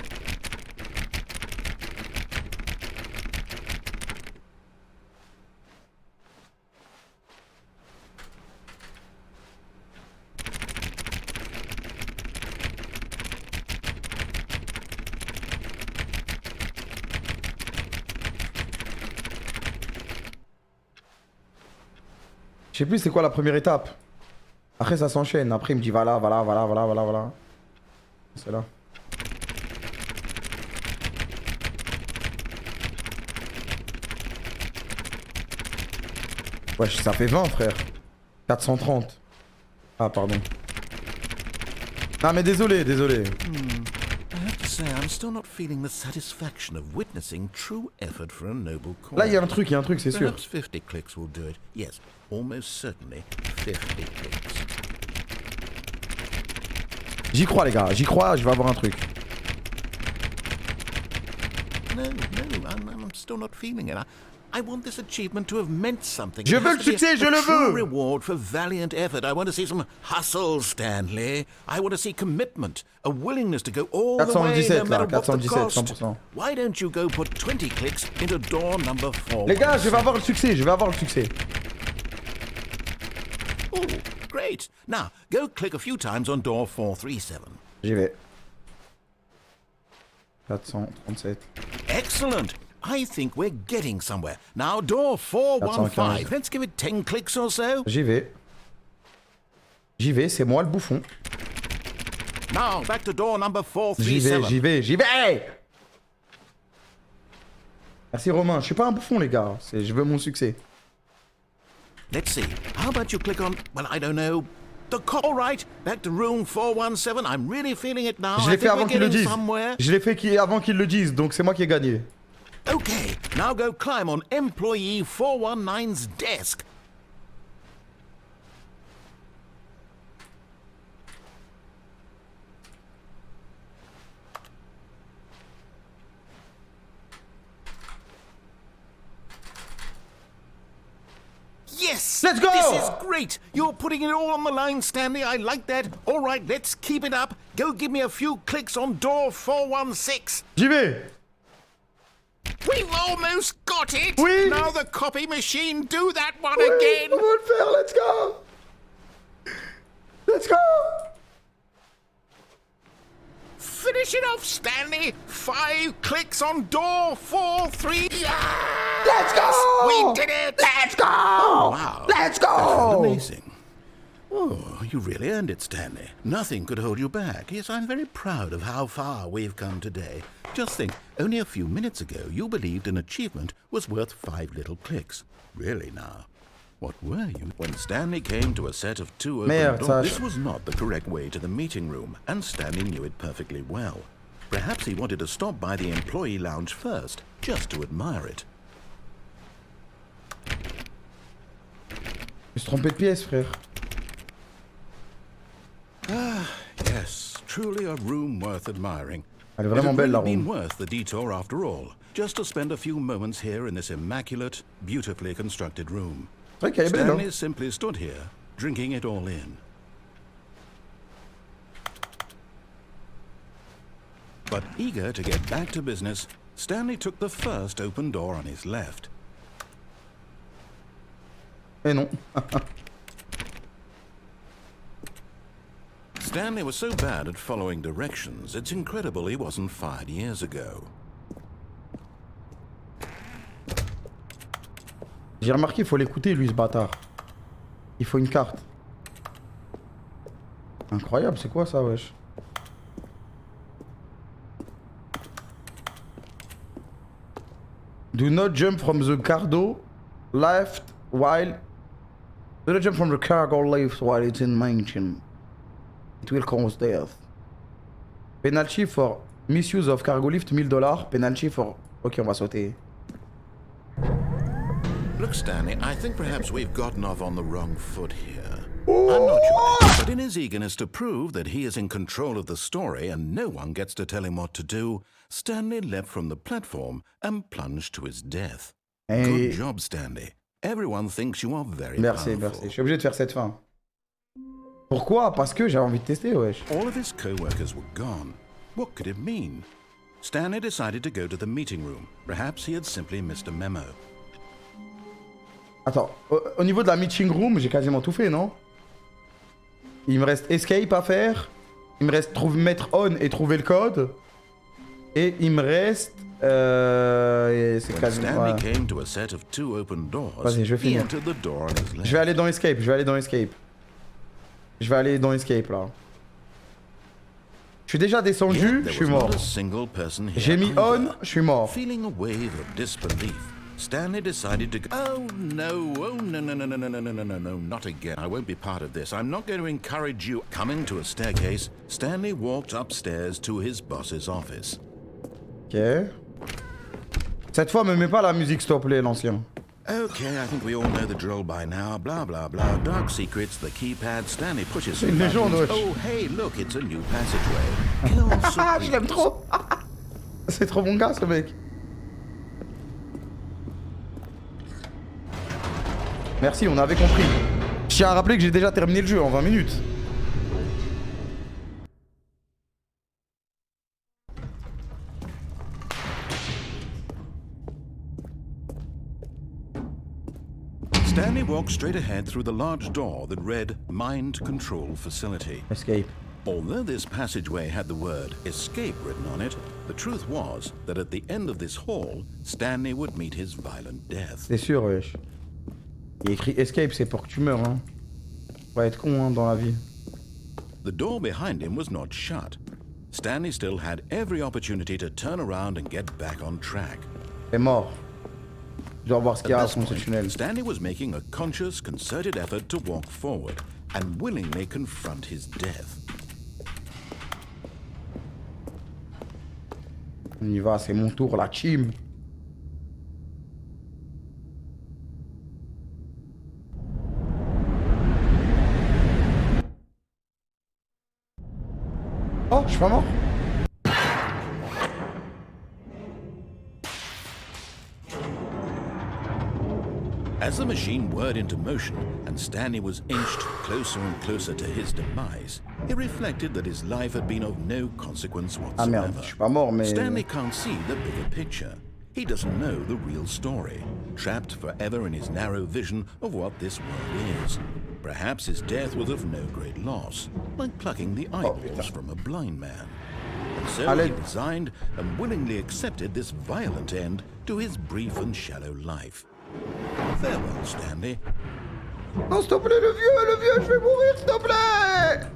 Je sais plus c'est quoi la première étape. Après ça s'enchaîne. Après il me dit voilà. C'est là. Wesh, ça fait 20 frère. 430. Ah pardon. Ah mais désolé. I have to say, I'm still not feeling the satisfaction of witnessing true effort for a noble cause. Là il y a un truc, c'est sûr. Perhaps 50 clicks will do it. Yes, almost certainly 50 clicks. J'y crois les gars, j'y crois, je vais avoir un truc. No, I'm still not feeling it. I want this achievement to have meant something. Je It veux has le to be succès, je le true veux. reward for valiant effort. I want to see some hustle, Stanley. I want to see commitment, a willingness to go all the way, no 417 matter là, what the 417, cost. 100%. Why don't you go put 20 clicks into door number 4? Les gars, je vais avoir le succès, Oh, great. Now, go click a few times on door 437. J'y vais. 437. Excellent. I think we're getting somewhere. Now, door 415. 415. Let's give it 10 clicks or so. J'y vais, c'est moi le bouffon. Now, back to door number 437. J'y vais. Merci Romain, je suis pas un bouffon les gars, je veux mon succès. Let's see. How about you click on, well, I don't know, the call, right? Back to room 417. I'm really feeling it now. Je l'ai fait avant qu'ils le disent. Je l'ai fait avant qu'ils le disent, donc c'est moi qui ai gagné. Okay, now go climb on employee 419's desk. Yes! Let's go! This is great! You're putting it all on the line, Stanley. I like that. All right, let's keep it up. Go give me a few clicks on door 416. J'y vais. We've almost got it! Oui. Now the copy machine, do that one Oui, again! on va le faire, let's go. finish it off, Stanley. 5 clicks on door. 4, 3. Yeah! Let's go! We did it! Let's go! Oh, wow. Let's go! Amazing. Oh, you really earned it, Stanley. Nothing could hold you back. Yes, I'm very proud of how far we've come today. Just think, only a few minutes ago, you believed an achievement was worth 5 little clicks. Really now. What were you? When Stanley came to a set of 2 open doors, this was not the correct way to the meeting room, and Stanley knew it perfectly well. Perhaps he wanted to stop by the employee lounge first, just to admire it. Je me suis trompé de pièce, frère. Ah, yes, truly a room worth admiring. Elle est vraiment belle, la room. It would have been room. worth the detour after all, just to spend a few moments here in this immaculate, beautifully constructed room. C'est vrai qu'elle est belle, Stanley hein. simply stood here, drinking it all in. But eager to get back to business, Stanley took the first open door on his left. Eh non. Stanley was so bad at following directions, it's incredible he wasn't fired years ago. J'ai remarqué, il faut l'écouter, lui, ce bâtard. Il faut une carte. Incroyable, c'est quoi ça, wesh? Do not jump from the cargo left while... Do not jump from the cargo left while it's in motion. It will cause death. Penalty for misuse of cargo lift, $1000. Penalty for... Ok, on va sauter. Look, Stanley, I think perhaps we've gotten off on the wrong foot here. I'm not sure, but in his eagerness to prove that he is in control of the story and no one gets to tell him what to do, Stanley leapt from the platform and plunged to his death. Hey. Good job, Stanley. Everyone thinks you are very Merci, powerful. merci. Je suis obligé de faire cette fin. Pourquoi? Parce que j'avais envie de tester, wesh. All of his co-workers were gone. What could it mean? Stanley decided to go to the meeting room. Perhaps he had simply missed a memo. Attends, au niveau de la meeting room, j'ai quasiment tout fait, non? Il me reste escape à faire. Il me reste mettre on et trouver le code. Et il me reste... c'est quasiment... Ouais. Vas-y, je vais finir. Je vais aller dans escape, je vais aller dans escape. Je vais aller dans escape, là. Je suis déjà descendu, je suis mort. J'ai mis on, je suis mort. Stanley decided to go. Oh no, no, not again. I won't be part of this. I'm not going to encourage you. Coming to a staircase, Stanley walked upstairs to his boss's office. Ok. Cette fois, me mets pas la musique, s'il te plaît, l'ancien. Okay, I think we all know the drill by now. Blah, blah, blah. Dark secrets, the keypad. Stanley pushes some buttons. Oh, hey, look, it's a new passageway. Je l'aime trop. C'est trop bon gars, ce mec. Merci, on avait compris. Je tiens à rappeler que j'ai déjà terminé le jeu en 20 minutes. Stanley walked straight ahead through the large door that read Mind Control Facility. Escape. Although this passageway had the word escape written on it, the truth was that at the end of this hall, Stanley would meet his violent death. C'est sûr, wesh. Il y a écrit escape, c'est pour que tu meurs, hein. Faut pas être con, hein, dans la vie. The door behind him was not shut. Stanley still had every opportunity to turn around and get back on track. C'est mort. Je dois voir ce qu'il y a dans ce tunnel. Stanley was making a conscious, concerted effort to walk forward and willingly confront his death. On y va, c'est mon tour, la team. Oh, je suis pas mort. As the machine whirred into motion and Stanley was inched closer and closer to his demise, he reflected that his life had been of no consequence Ah whatsoever. merde, je suis pas mort, mais... Stanley can't see the bigger picture. He doesn't know the real story, trapped forever in his narrow vision of what this world is. Perhaps his death was of no great loss, like plucking the eyeballs from a blind man. So à he l'aide. resigned and willingly accepted this violent end to his brief and shallow life. Farewell, Stanley. Non, s'il te plaît, le vieux, je vais mourir, s'il te plaît.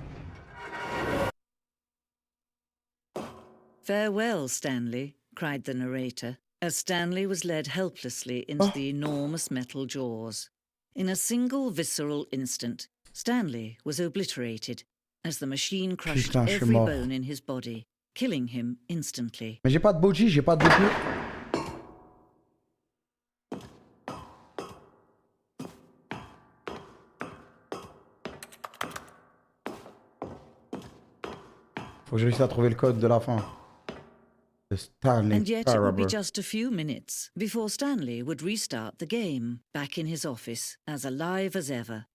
Farewell, Stanley, cried the narrator, as Stanley was led helplessly into the enormous metal jaws. In a single visceral instant, Stanley was obliterated as the machine crushed Putain, je suis every mort. bone in his body, killing him instantly. Mais j'ai pas de body, j'ai pas de body. Faut que je réussisse à trouver le code de la fin. The Stanley And yet it would be Parable. just a few minutes before Stanley would restart the game, back in his office, as alive as ever.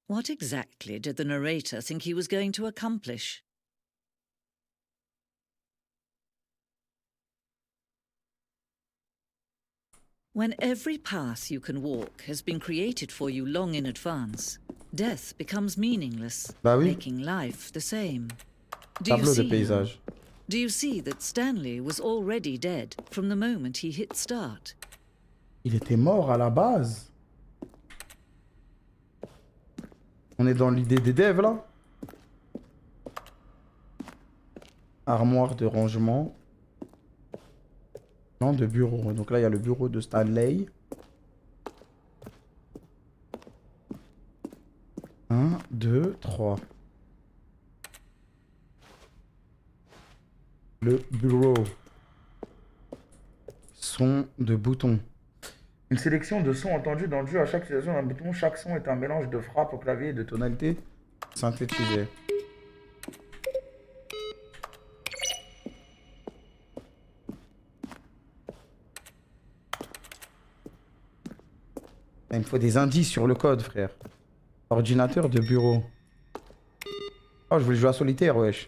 What exactly did the narrator think he was going to accomplish? When every path you can walk has been created for you long in advance, death becomes meaningless, Bah oui. making life the same. Do you Tableau de see? paysage. Do you see that Stanley was already dead from the moment he hit start? Il était mort à la base. On est dans l'idée des devs là. Armoire de rangement. Non, de bureau. Donc là, il y a le bureau de Stanley. 1, 2, 3. Le bureau. Son de bouton. Une sélection de sons entendus dans le jeu à chaque utilisation d'un bouton. Chaque son est un mélange de frappe au clavier et de tonalités synthétisées. Il me faut des indices sur le code, frère. Ordinateur de bureau. Oh, je voulais jouer à solitaire, wesh.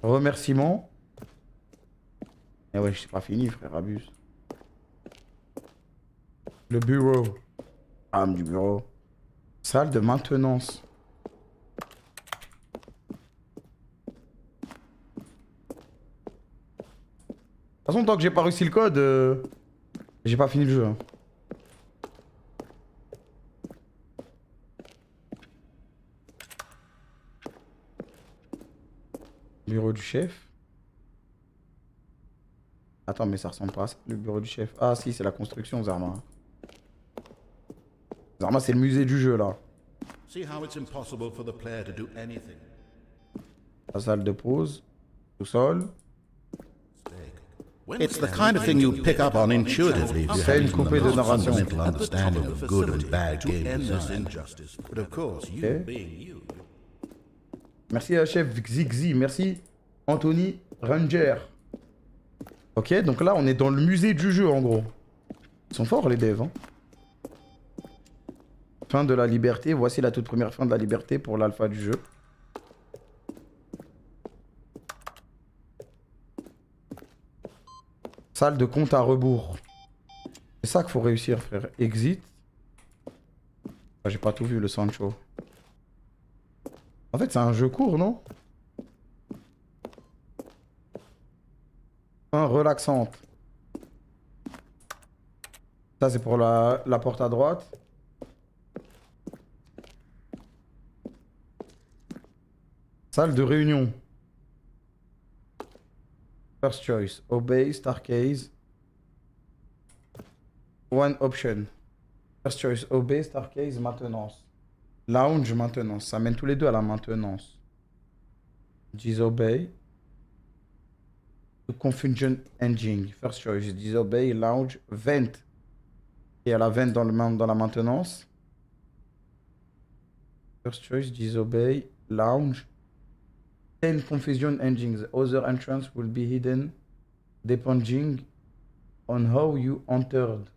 Remerciement. Eh wesh, c'est pas fini, frère, abuse. Le bureau. Arme du bureau. Salle de maintenance. De toute façon, tant que j'ai pas réussi le code, j'ai pas fini le jeu. Hein. Bureau du chef. Attends, mais ça ressemble pas à ça, le bureau du chef. Ah si, c'est la construction, Zarma. Zarma, c'est le musée du jeu, là. See how it's impossible for the player to do anything. La salle de pause. Sous-sol. It's the kind of thing you pick up on intuitively if you C'est have une even the coupée de most narration. fundamental understanding of good and bad game design. But of course, you Okay. being you. Merci chef Zigzi. Merci Anthony Ranger. Ok, donc là, on est dans le musée du jeu, en gros. Ils sont forts, les devs. Hein. Fin de la liberté. Voici la toute première fin de la liberté pour l'alpha du jeu. Salle de compte à rebours. C'est ça qu'il faut réussir, frère. Exit. Ah, j'ai pas tout vu, le Sancho. En fait, c'est un jeu court, non? Fin relaxante. Ça, c'est pour la porte à droite. Salle de réunion. First choice. Obey, Starcase. One option. First choice. Obey, Starcase, maintenance. Lounge, maintenance. Ça mène tous les deux à la maintenance. Disobey. Confusion engine. First choice. Disobey, lounge, vent. Et à la vent dans la maintenance. First choice. Disobey, lounge. 10 confusion engines. Other entrance will be hidden depending on how you entered.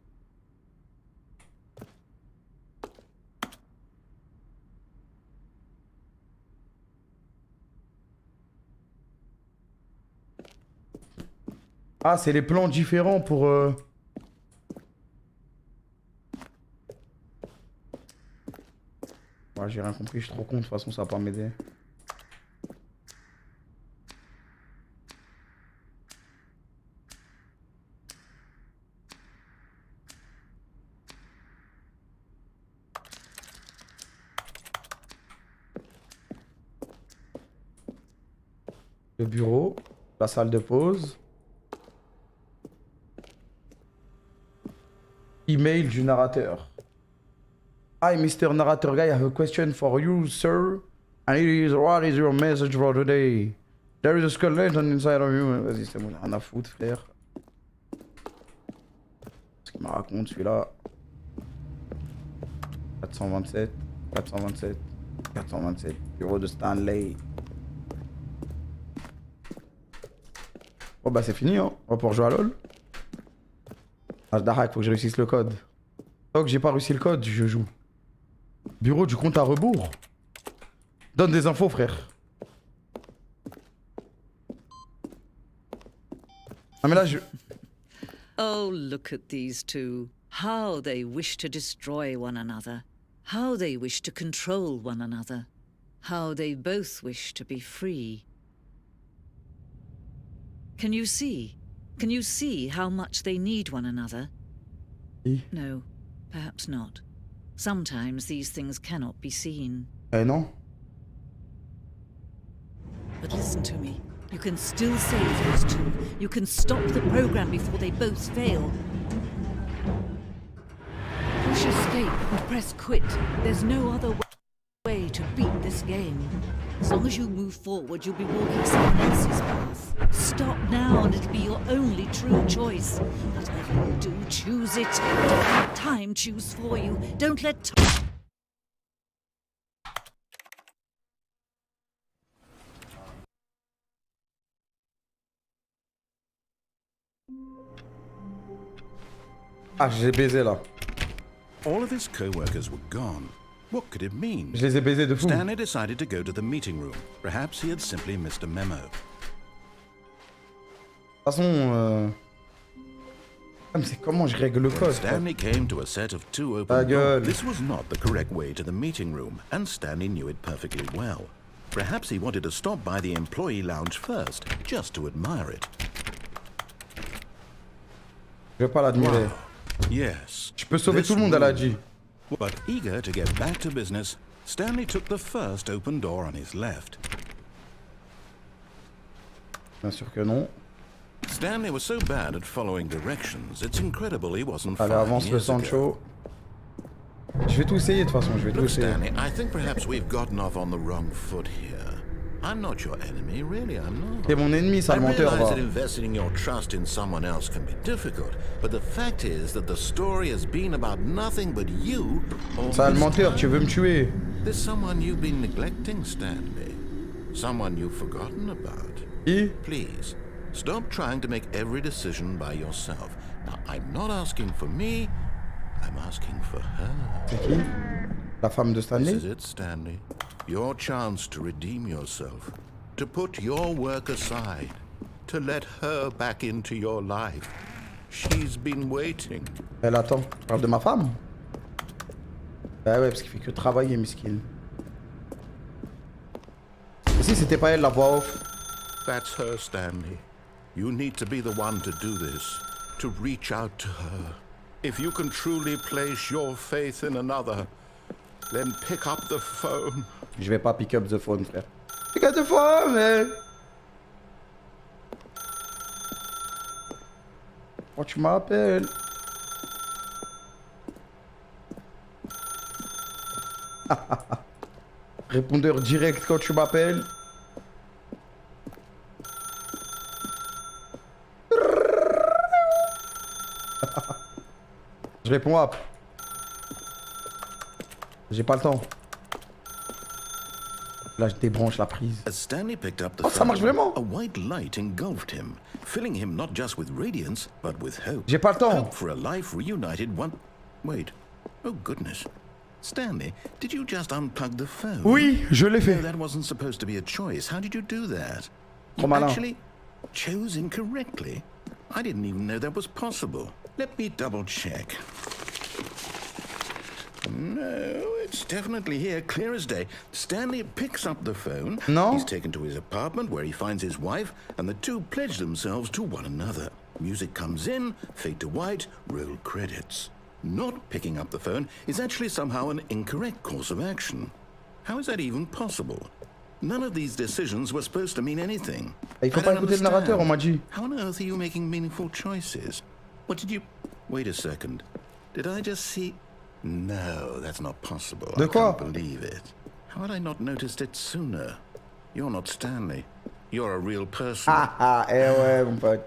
Ah, c'est les plans différents pour... Ouais, j'ai rien compris, je suis trop con, de toute façon ça va pas m'aider. Le bureau. La salle de pause. Email du narrateur. Hi, Mr. Narrator Guy, I have a question for you, sir. And it is, what is your message for today? There is a skeleton inside of you. Vas-y, c'est bon, rien à foutre, frère. Ce qu'il me raconte, celui-là. 427, 427, 427. Bureau de Stanley. Oh bah c'est fini, hein. On va pouvoir jouer à LoL. Ah, je faut que je réussisse le code. Oh, que j'ai pas réussi le code, je joue. Bureau du compte à rebours. Donne des infos, frère. Ah mais là je... Oh, look at these two. How they wish to destroy one another. How they wish to control one another. How they both wish to be free. Can you see? Can you see how much they need one another? No, perhaps not. Sometimes these things cannot be seen. Non. But listen to me. You can still save those two. You can stop the program before they both fail. Push escape and press quit. There's no other way to beat this game. As long as you move forward, you'll be walking someone else's path. Stop now and it'll be your only true choice. Whatever you do, choose it. Don't let time choose for you. Don't let time... Ah, j'ai baisé là. All of his co-workers were gone. What could it mean? Je les ai baisés de fou. Stanley decided to go to the meeting room. Perhaps he had simply missed a memo. De toute façon, c'est comment je règle le code. Stanley came to a set of two open doors. This was not the correct way to the meeting room, and Stanley knew it perfectly well. Perhaps he wanted to stop by the employee lounge first, just to admire it. Je vais pas l'admirer. Wow. Yes. Je peux sauver tout le monde, elle a dit. But eager to get back to business, Stanley took the first open door on his left. Bien sûr que non. Stanley was so bad at following directions, it's incredible he wasn't Allez, 5 avance le years ago. Sancho. Je vais tout essayer de toute façon, je vais tout Look, essayer. Stanley, I think perhaps we've gotten off on the wrong foot here. I'm not your enemy, really, I'm not. T'es mon ennemi, sale menteur, I realize va. that investing your trust in someone else can be difficult, but the fact is that the story has been about nothing but you all Sale this menteur, time. tu veux me tuer. There's someone you've been neglecting, Stanley. Someone you've forgotten about. Qui? Please, stop trying to make every decision by yourself. Now, I'm not asking for me, I'm asking for her. C'est qui? La femme de Stanley? This is it, Stanley. Your chance to redeem yourself. To put your work aside. To let her back into your life. She's been waiting. Elle attend. Tu parles de ma femme? Bah ouais, parce qu'il fait que travailler, miskin. Et si c'était pas elle, la voix off? That's her, Stanley. You need to be the one to do this. To reach out to her. If you can truly place your faith in another, then pick up the phone. Je vais pas pick up the phone, frère. Pick up the phone, man! Oh, tu m'appelles. Répondeur direct quand tu m'appelles. Je réponds hop. J'ai pas le temps. Là, je débranche la prise. As Stanley picked up the Oh, ça marche vraiment. a white light engulfed him, filling him not just with radiance, but with hope. J'ai pas le temps. Hope for a life reunited one... Wait. Oh, goodness. Stanley, did you just unplug the phone? Oui, je l'ai No, fait. that wasn't supposed to be a choice. How did you do that? Trop You malin. actually chose incorrectly? I didn't even know that was possible. Let me double check. No, it's definitely here, clear as day. Stanley picks up the phone. No. He's taken to his apartment where he finds his wife, and the two pledge themselves to one another. Music comes in, fade to white, roll credits. Not picking up the phone is actually somehow an incorrect course of action. How is that even possible? None of these decisions were supposed to mean anything. Il faut pas écouter le narrateur, on m'a dit. How on earth are you making meaningful choices? What did you... Wait a second. Did I just see... No, that's not possible. De quoi? I can't believe it. How had I not noticed it sooner? You're not Stanley. You're a real person. Eh ouais, mon pote.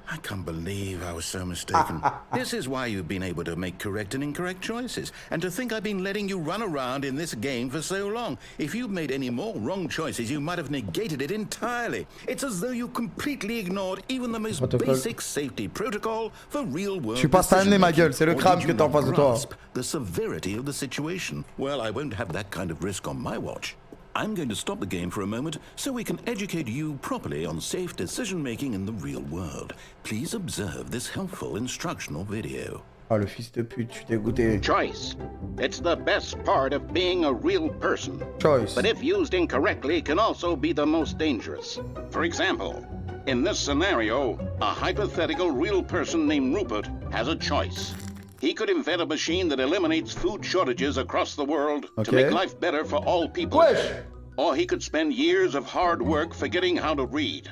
I can't believe I was so mistaken. This is why you've been able to make correct and incorrect choices. And to think I've been letting you run around in this game for so long. If you'd made any more wrong choices, you might have negated it entirely. It's as though you completely ignored even the most basic safety protocol for real world. Je suis pas Stanley, ma gueule, c'est le crâne que t'as en face de toi. The severity of the situation. Well, I won't have that kind of risk on my watch. I'm going to stop the game for a moment so we can educate you properly on safe decision-making in the real world. Please observe this helpful instructional video. Ah, le fils de pute, je suis dégoûté. Choice. It's the best part of being a real person. Choice. But if used incorrectly, can also be the most dangerous. For example, in this scenario, a hypothetical real person named Rupert has a choice. He could invent a machine that eliminates food shortages across the world to make life better for all people. Wesh. Or he could spend years of hard work forgetting how to read.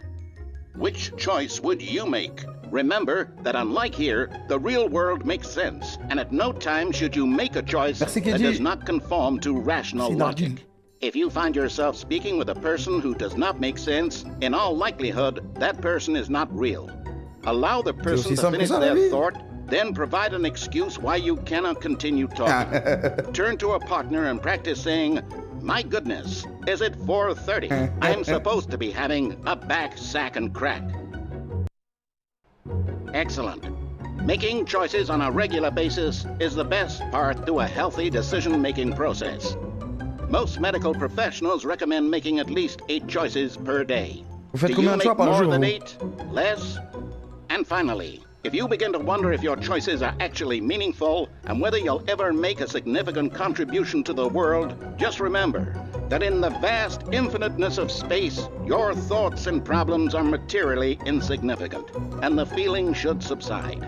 Which choice would you make? Remember that unlike here, the real world makes sense, and at no time should you make a choice that does not conform to rational logic. If you find yourself speaking with a person who does not make sense, in all likelihood, that person is not real. Allow the person to finish their thought, then provide an excuse why you cannot continue talking. Turn to a partner and practice saying, "My goodness, is it 4:30? I'm supposed to be having a back, sack, and crack." Excellent. Making choices on a regular basis is the best part to a healthy decision-making process. Most medical professionals recommend making at least 8 choices per day. Vous faites Do combien you de choix make par more jour, than vous? 8? Less? And finally, if you begin to wonder if your choices are actually meaningful and whether you'll ever make a significant contribution to the world, just remember that in the vast infiniteness of space, your thoughts and problems are materially insignificant, and the feeling should subside.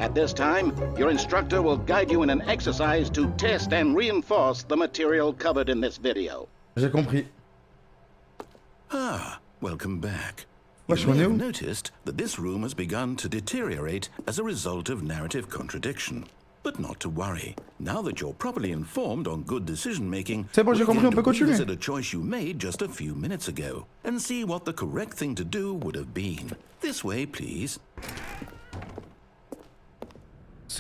At this time, your instructor will guide you in an exercise to test and reinforce the material covered in this video. J'ai compris. Ah, welcome back. Wesh, You on may est have où? noticed that this room has begun to deteriorate as a result of narrative contradiction. But not to worry. Now that you're properly informed on good decision-making, C'est bon, j'ai compris, on peut continuer. revisit a choice you made just a few minutes ago and see what the correct thing to do would have been. This way, please.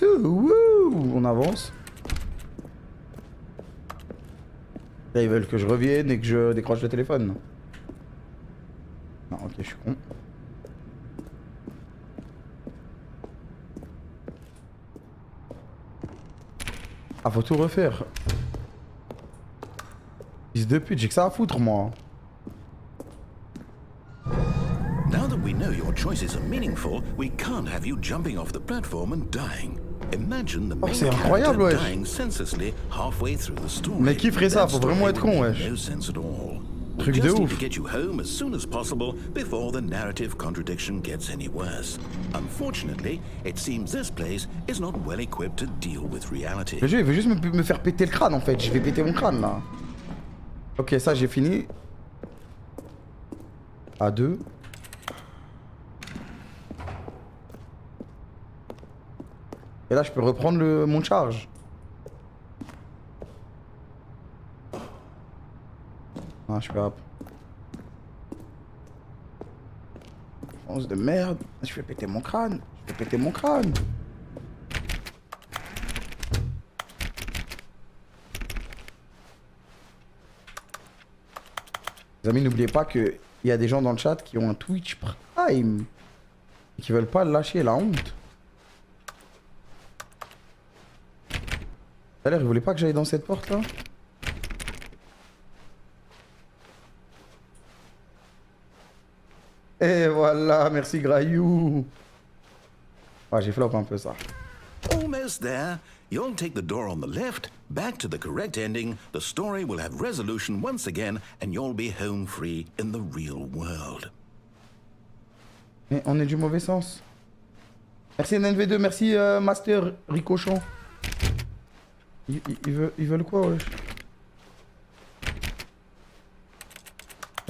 Wouh, on avance. Là, ils veulent que je revienne et que je décroche le téléphone. Non, ok, je suis con. Ah, faut tout refaire. Fils de pute, j'ai que ça à foutre, moi. Now that we know your choices are meaningful, we can't have you jumping off the platform and dying. Imagine the main c'est character incroyable, wesh. dying senselessly halfway through the story. Mais qui ferait ça? That Faut vraiment story être con, would make wesh. No sense at all. We Truc de just need ouf. to get you home as soon as possible before the narrative contradiction gets any worse. Unfortunately, it seems this place is not well equipped to deal with reality. Le jeu, il veut juste me faire péter le crâne, en fait. Je vais péter mon crâne, là. Ok, ça, j'ai fini. À 2. Et là, je peux reprendre mon charge. Ah, je peux... Chance de merde. Je vais péter mon crâne. Je vais péter mon crâne. Les amis, n'oubliez pas qu'il y a des gens dans le chat qui ont un Twitch Prime. Et qui veulent pas le lâcher, la honte. Tout à l'heure, ils voulaient pas que j'aille dans cette porte là. Et voilà, merci Graillou. Ouais, j'ai flop un peu ça. Almost there. You'll take the door on the left, back to the correct ending, the story will have resolution once again, and you'll be home free in the real world. Mais on est du mauvais sens. Merci NNV2, merci Master Ricochon. Ils veulent quoi, wesh?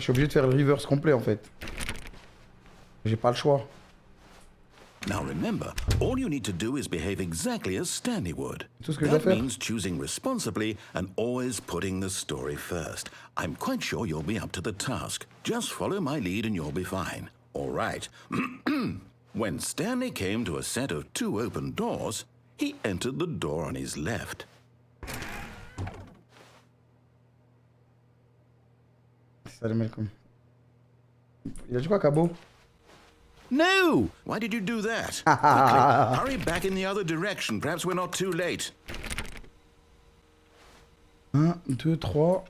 Je suis obligé de faire le reverse complet en fait. J'ai pas le choix. Now remember, all you need to do is behave exactly as Stanley would. Tout ce que je dois That faire. means choosing responsibly and always putting the story first. I'm quite sure you'll be up to the task. Just follow my lead and you'll be fine. All right. When Stanley came to a set of 2 open doors, he entered the door on his left. Salam alaikum. Il a dit quoi, Cabo? No! Why did you do that? Quickly, hurry back in the other direction. Perhaps we're not too late. 1, 2, 3.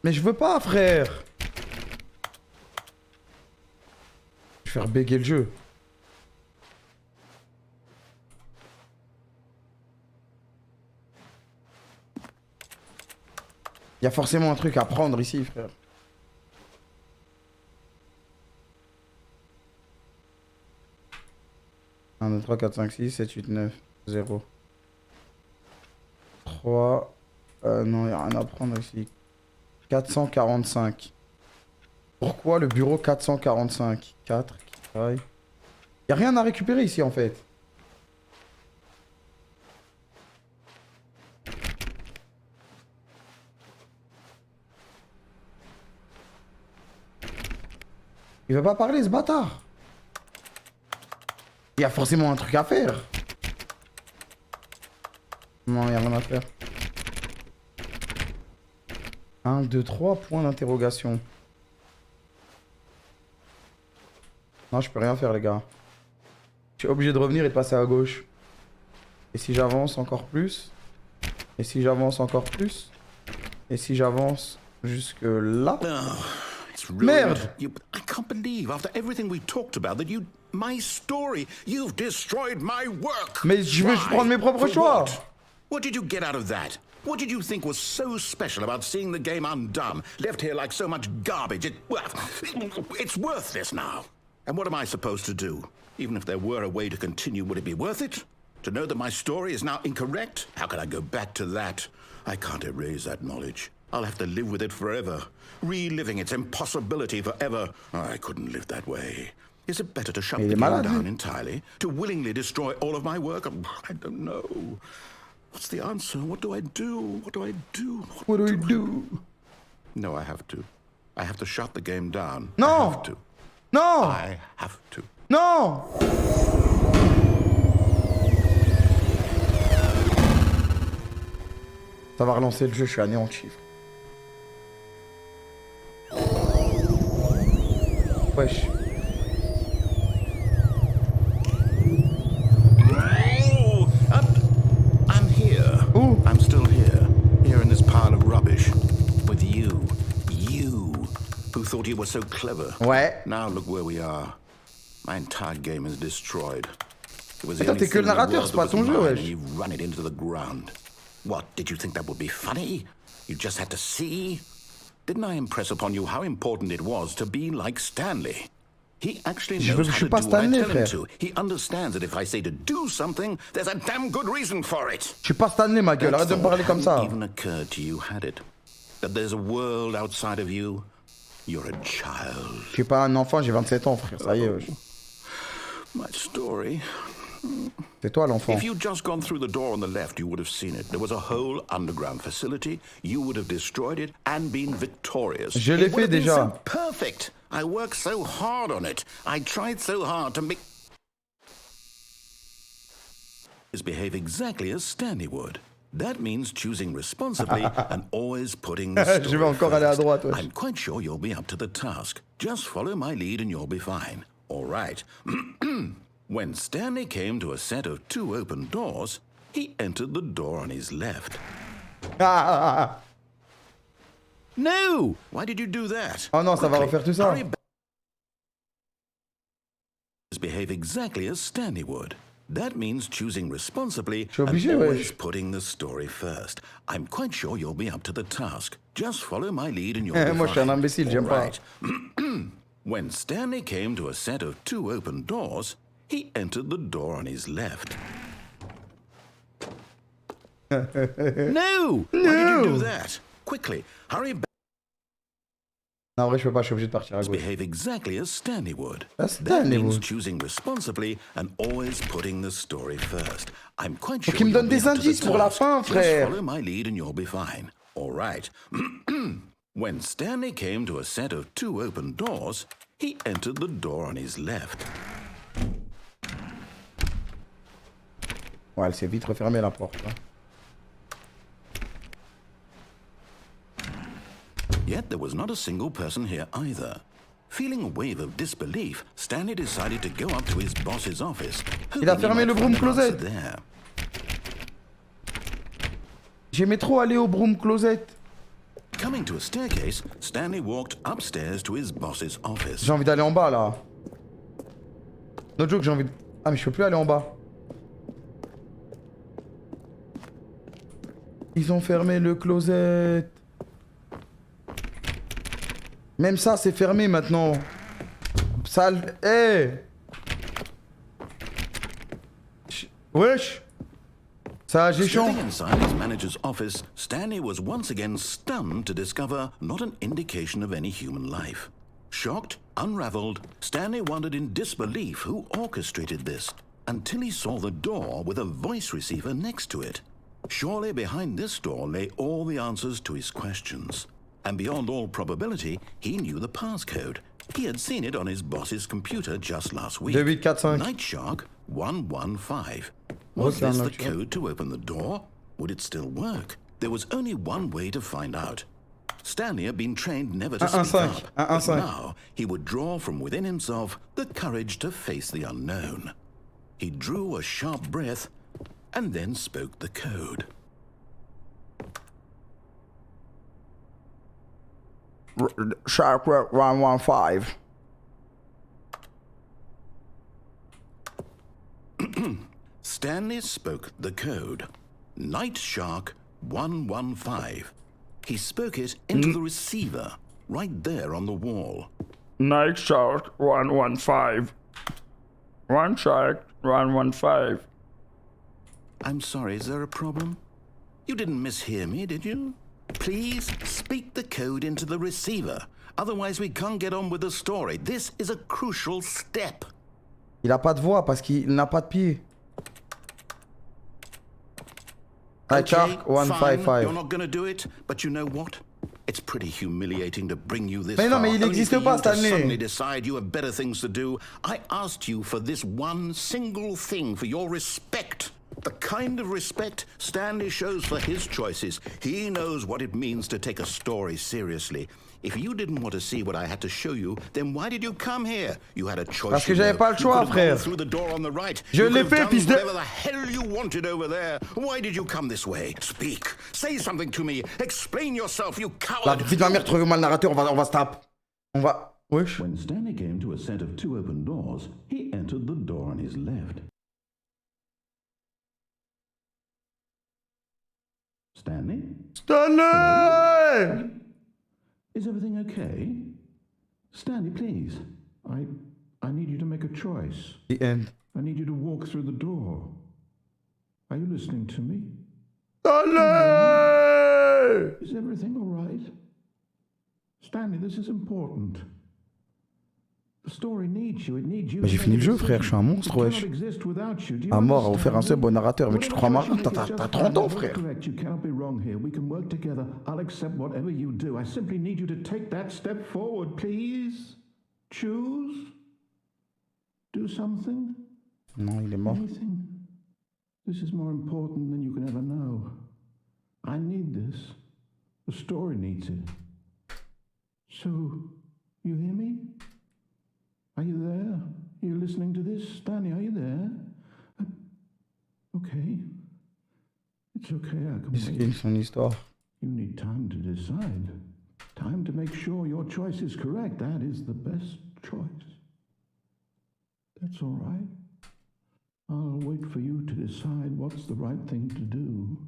Mais je veux pas, frère. Je vais faire béguer le jeu. Il y a forcément un truc à prendre ici, frère. Un, 2, 3, 4, 5, 6, 7, 8, 9, 0. 3. Non, il n'y a rien à prendre ici. 445. Pourquoi le bureau 445? 4 qui travaille. Il n'y a rien à récupérer ici en fait. Il va pas parler ce bâtard. Il y a forcément un truc à faire. Non, il n'y a rien à faire. 1, 2, 3, points d'interrogation. Non, je peux rien faire, les gars. Je suis obligé de revenir et de passer à gauche. Et si j'avance encore plus? Et si j'avance encore plus? Et si j'avance jusque là? Merde! I can't believe, after everything we talked about, that you... My story, you've destroyed my work! Mais je veux prendre mes propres For choix! What did you get out of that? What did you think was so special about seeing the game undone, left here like so much garbage? It's worthless now. And what am I supposed to do? Even if there were a way to continue, would it be worth it? To know that my story is now incorrect? How can I go back to that? I can't erase that knowledge. I'll have to live with it forever, reliving its impossibility forever. I couldn't live that way. Is it better to shut the game down entirely? To willingly destroy all of my work? I don't know. What's the answer? What do I do? What do I do? What do I do? No, I have to. I have to shut the game down. No! I have to. Non! I have to. Non! Ça va relancer le jeu, je suis anéanti. Wesh. I'm here. Ooh. I'm still here. Here in this pile of rubbish. With you. You. Who thought you were so clever. Ouais. Now look where we are. My entire game is destroyed. It was Attends, t'es que le narrateur, c'est pas ton jeu, wesh. You run it into the ground. What, did you think that would be funny? You just had to see? Didn't I impress upon you how important it was to be like Stanley? He actually knows how to do what I tell him to. He understands that if I say to do something, there's a damn good reason for it. Je suis pas Stanley, ma gueule, arrête de me parler comme ça. Even occurred to you, had it? That there's a world outside of you? You're a child. Je suis pas un enfant, j'ai 27 ans, frère, ça y est. Wesh. My story. C'est toi l'enfant. If you'd just gone through the door on the left, you would have seen it. There was a whole underground facility. You would have destroyed it and been victorious. Je l'ai fait déjà. So perfect. I worked so hard on it. I tried so hard to make... behave exactly as Stanley would. That means choosing responsibly and always putting the story Je vais encore aller à droite, wesh. I'm quite sure you'll be up to the task. Just follow my lead and you'll be fine. All right. When Stanley came to a set of 2 open doors, he entered the door on his left. No! Why did you do that? Oh non, ça va refaire tout ça. Behave exactly as Stanley would. That means choosing responsibly obligé, and always wesh. putting the story first. I'm quite sure you'll be up to the task. Just follow my lead and you'll be Moi, je suis un fine. imbécile, j'aime pas. When Stanley came to a set of 2 open doors, he entered the door on his left. No! Why did you do that? quickly. Hurry back. Non, en vrai, je peux pas, je suis obligé de partir à gauche. Behave exactly as Stanley would. As That Stanley means would. choosing responsibly and always putting the story first. I'm quite Faut sure qu'il me you'll donne be des up to the indices pour la task. fin, Just frère. follow my lead and you'll be fine. All right. When Stanley came to a set of 2 open doors, he entered the door on his left. Ouais, elle s'est vite refermée la porte. Hein. Yet there was not a single person here either. Feeling a wave of disbelief, Stanley decided to go up to his boss's office. Il a fermé le broom closet. J'aimais trop aller au broom closet. Coming to a staircase, Stanley walked upstairs to his boss's office. J'ai envie d'aller en bas là. No joke, j'ai envie de... Ah mais je peux plus aller en bas. Ils ont fermé le closet. Même ça c'est fermé maintenant. Sale... Eh Wesh. Ça j'ai chaud. Stepping inside his manager's office, Stanley was once again stunned to discover not an indication of any human life. Shocked, unraveled, Stanley wondered in disbelief who orchestrated this, until he saw the door with a voice receiver next to it. Surely behind this door lay all the answers to his questions. And beyond all probability, he knew the passcode. He had seen it on his boss's computer just last week. 2845. Night Shark 115. Was this the code to open the door? Would it still work? There was only one way to find out. Stanley had been trained never to speak up, but now he would draw from within himself the courage to face the unknown. He drew a sharp breath and then spoke the code. Shark 115. Stanley spoke the code. Night Shark 115. He spoke it into the receiver, right there on the wall. Night Shark 115. One Shark 115. I'm sorry, is there a problem? You didn't mishear me, did you? Please speak the code into the receiver. Otherwise we can't get on with the story. This is a crucial step. Il a pas de voix parce qu'il n'a pas de pied. Okay, Shark 155. fine, you're not gonna do it, but you know what? It's pretty humiliating to bring you this Mais non, far, mais il only n'existe for pas, you to Stanley. suddenly decide you have better things to do. I asked you for this one single thing, for your respect. The kind of respect Stanley shows for his choices. He knows what it means to take a story seriously. If you didn't want to see what I had to show you, then why did you come here? You had a choice. Parce que j'avais pas le choix, frère. Through the door on the right. Je l'ai fait, fils de... Whatever the hell you wanted over there. Why did you come this way? Speak. Say something to me. Explain yourself, you coward. La vie de ma mère, trouve-moi le narrateur, on va se taper. On va... Wesh. When Stanley came to a set of 2 open doors, he entered the door on his left. Stanley? Stanley! Is everything okay? Stanley, please. I need you to make a choice. The end. I need you to walk through the door. Are you listening to me? Stanley! Is everything all right? Stanley, this is important. The story needs you. It needs you. Mais j'ai fini le jeu, frère, je suis un monstre, wesh. À mort, à vous faire un seul bon narrateur, mais tu te crois marin? T'as 30 ans, frère. You cannot be wrong here. We can work together. I'll accept whatever you do. I simply need you to take that step forward, please. Choose. Do something. Non, il est mort. Anything. This is more important than you can ever know. I need this. The story needs it. So, you hear me? Are you there? Are you listening to this? Stanley, are you there? Okay. It's okay, I can Miskin, wait. son histoire. You need time to decide. Time to make sure your choice is correct. That is the best choice. That's all right. I'll wait for you to decide what's the right thing to do.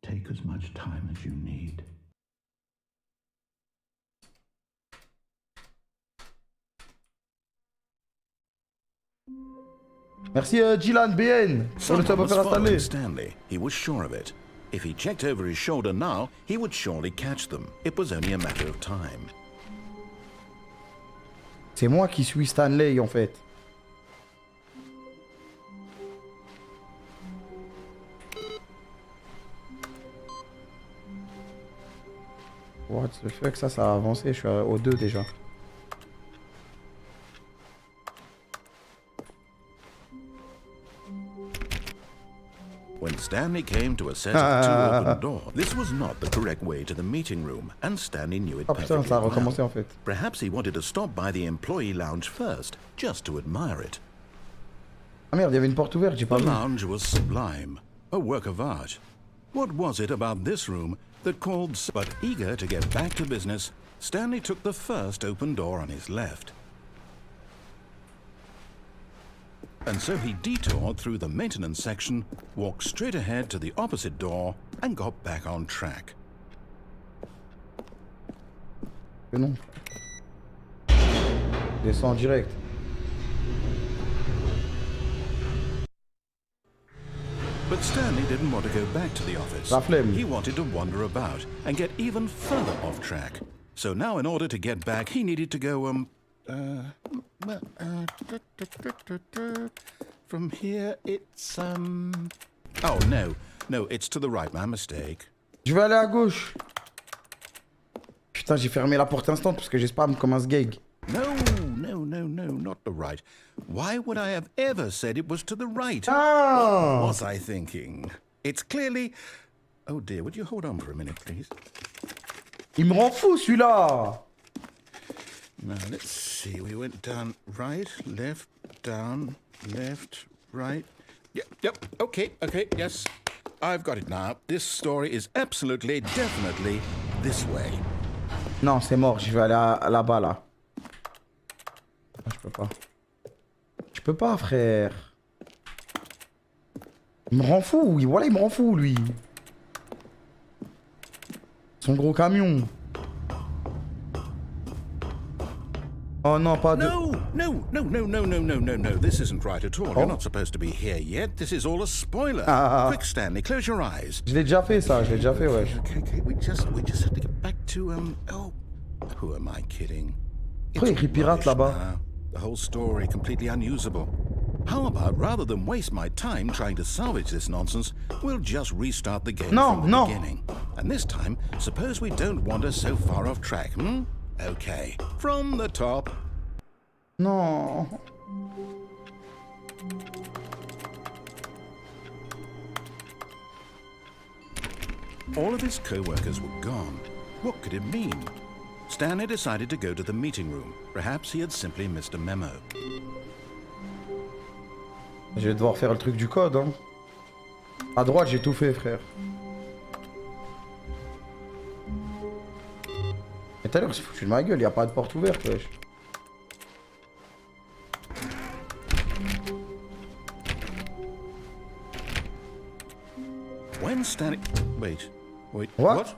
Take as much time as you need. Merci Gilan BN pour le top offert à Stanley. Stanley, he was sure of it. If he checked over his shoulder now, he would surely catch them. It was only a matter of time. C'est moi qui suis Stanley en fait. What the fuck, ça a avancé, je suis au 2 déjà. When Stanley came to a set of two open doors, this was not the correct way to the meeting room, and Stanley knew it Putain, perfectly ça a recommencé well. en fait. Perhaps he wanted to stop by the employee lounge first, just to admire it. Ah merde, il y avait une porte ouverte, j'ai pas The vu. lounge was sublime, a work of art. What was it about this room that called... But eager to get back to business, Stanley took the first open door on his left. And so he detoured through the maintenance section, walked straight ahead to the opposite door, and got back on track. Que non. Descends en direct. But Stanley didn't want to go back to the office. La flemme. He wanted to wander about and get even further off track. So now in order to get back, he needed to go, from here, it's, Oh, no, it's to the right, my mistake. Je vais aller à gauche. Putain, j'ai fermé la porte instant parce que j'ai spam comme un sgeg. No, not the right. Why would I have ever said it was to the right? Ah! What was I thinking? It's clearly... Oh dear, would you hold on for a minute, please? Il me rend fou celui-là. Now, let's see. We went down right, left, down, left, right. Yep, okay, yes. I've got it now. This story is absolutely, definitely this way. Non, c'est mort, je vais aller là-bas là. Ah, je peux pas. Je peux pas, frère. Il me rend fou, voilà, il me rend fou, lui. Son gros camion. Oh non, pas de... No. This isn't right at all. You're not supposed to be here yet. This is all a spoiler. Quick, Stanley, close your eyes. Je l'ai déjà fait, ça, je l'ai déjà fait, ouais. Okay, we just have to get back to, oh, who am I kidding? Pourquoi il écrit pirate là-bas? The whole story completely unusable. How about, rather than waste my time trying to salvage this nonsense, we'll just restart the game from the beginning. And this time, suppose we don't wander so far off track, Okay, from the top. Non. All of his co-workers were gone. What could it mean? Stanley decided to go to the meeting room. Perhaps he had simply missed a memo. Je vais devoir faire le truc du code, hein. À droite, j'ai tout fait, frère. Mais tout à l'heure, c'est foutu de ma gueule, y a pas de porte ouverte, wesh. When Stanley... Wait. What?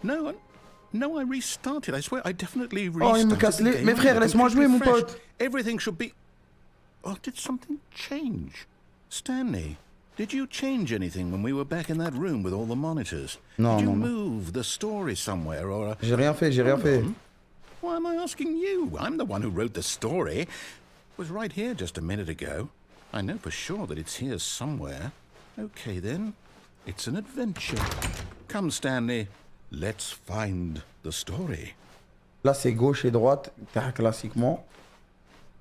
No, I restarted. I swear, I definitely restarted. Oh, il me casse les... Mais frère, laisse-moi jouer, mon pote. Everything should be... Oh, did something change? Stanley, did you change anything when we were back in that room with all the monitors? Non, did you non, move the story somewhere or... J'ai rien fait, j'ai rien fait. Why am I asking you? I'm the one who wrote the story. It was right here just a minute ago. I know for sure that it's here somewhere. Okay, then. It's an adventure. Come, Stanley. Let's find the story. Là, c'est gauche et droite, classiquement.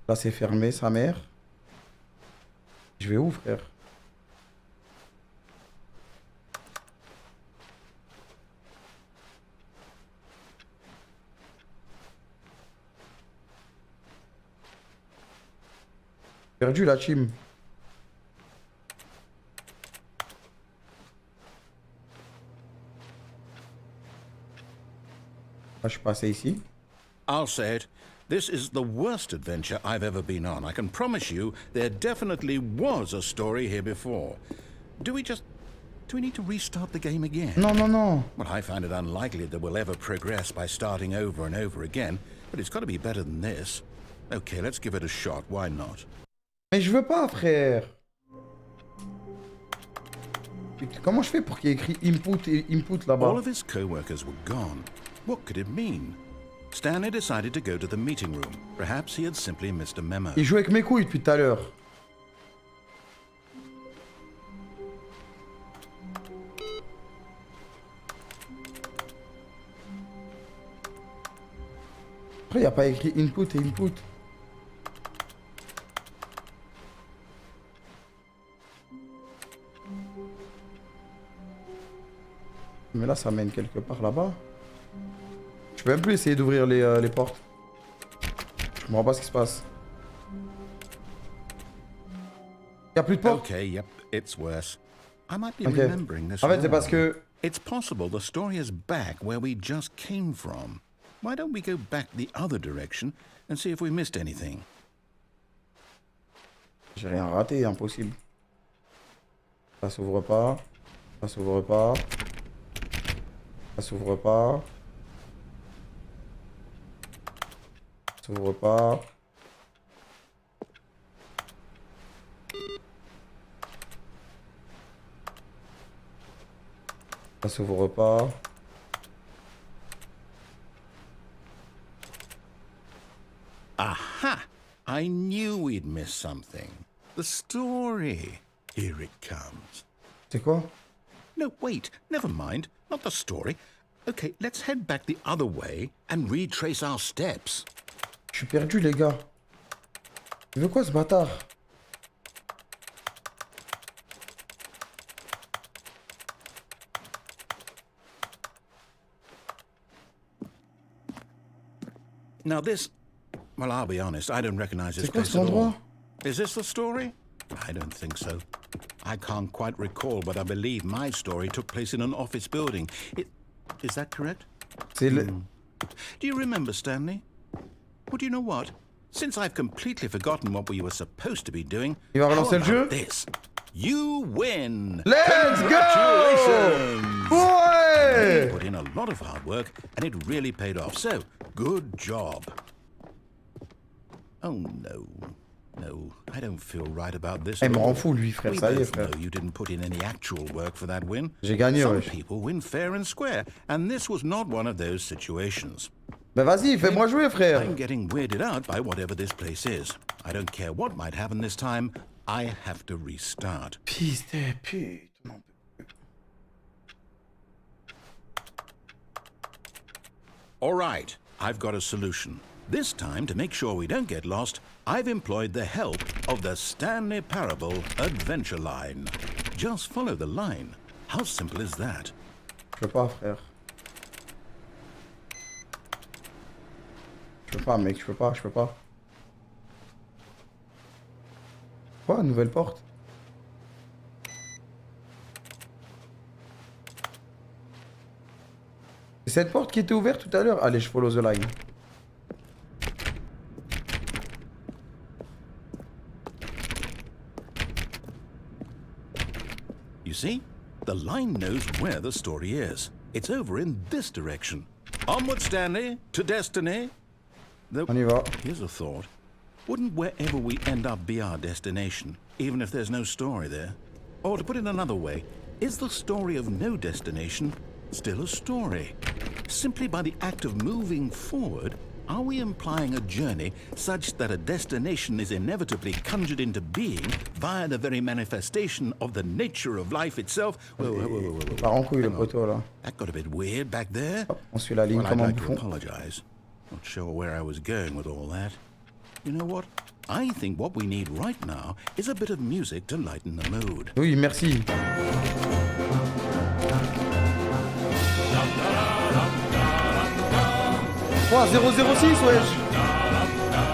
Là, c'est fermé, sa mère. Je vais où, frère? Perdu la team. Ah, je suis passé ici. I'll say it. This is the worst adventure I've ever been on. I can promise you there definitely was a story here before. Do we need to restart the game again? Non. Well, I find it unlikely that we'll ever progress by starting over and over again, but it's got to be better than this. Okay, let's give it a shot. Why not? Mais je veux pas, frère. Comment je fais pour qu'il y ait écrit input et input All là-bas? of his co-workers were gone. What could it mean? Stanley decided to go to the meeting room. Perhaps he had simply missed a memo. Il joue avec mes couilles depuis tout à l'heure. Après, il n'y a pas écrit input et input. Mais là, ça mène quelque part là-bas. Je peux même plus essayer d'ouvrir les portes. Je comprends pas ce qui se passe. Il n'y a plus de porte. Okay, yep, it's worse. I might be Ok. remembering this En fait, c'est parce wrong. que... It's possible the story is back where we just came from. Why don't we go back the other direction and see if we missed anything? J'ai rien raté, impossible. Ça s'ouvre pas. Ça s'ouvre pas. Ça s'ouvre pas. Ça s'ouvre pas. Ça s'ouvre pas. Aha! I knew we'd miss something. The story. Here it comes. C'est quoi? No, wait, never mind. Not the story. Okay, let's head back the other way and retrace our steps. Je suis perdu, les gars. Il veut quoi, ce bâtard? Now this... Well, I'll be honest, I don't recognize this C'est quoi place cet at all. endroit? Is this the story? I don't think so. I can't quite recall, but I believe my story took place in an office building. Is that correct? C'est le... Do you remember, Stanley? Well, do you know what? Since I've completely forgotten what we were supposed to be doing, Il va how relancer le jeu? about this? You win! Let's go! Congratulations! You Ouais! put in a lot of hard work, and it really paid off. So, good job. Oh no, no, I don't feel right about this. Il me at all. rend fou, lui, frère. We Ça y est, both frère. know you didn't put in any actual work for that win. J'ai gagné, Some wesh. people win fair and square, and this was not one of those situations. Bah vas-y, fais-moi jouer, frère. I'm getting weirded out by whatever this place is. I don't care what might happen this time. I have to restart. Fils de pute. Non. All right, I've got a solution. This time, to make sure we don't get lost, I've employed the help of the Stanley Parable Adventure Line. Just follow the line. How simple is that? Je peux pas, frère. Je peux pas, mec, je peux pas, je peux pas. Quoi, nouvelle porte? C'est cette porte qui était ouverte tout à l'heure? Allez, je follow the line. You see? The line knows where the story is. It's over in this direction. Onward, Stanley, to destiny. Though, On y va. here's a thought. Wouldn't wherever we end up be our destination, even if there's no story there? Or to put it another way, is the story of no destination still a story? Simply by the act of moving forward, are we implying a journey such that a destination is inevitably conjured into being via the very manifestation of the nature of life itself? Whoa. Par en couille, le poteau, là. That got a bit weird back there. Hop, on suit la ligne Well, I'd comme un like to bouffon. apologize. Not sure where I was going with all that. You know what? I think what we need right now is a bit of music to lighten the mood. Oui, merci. 3006, wesh.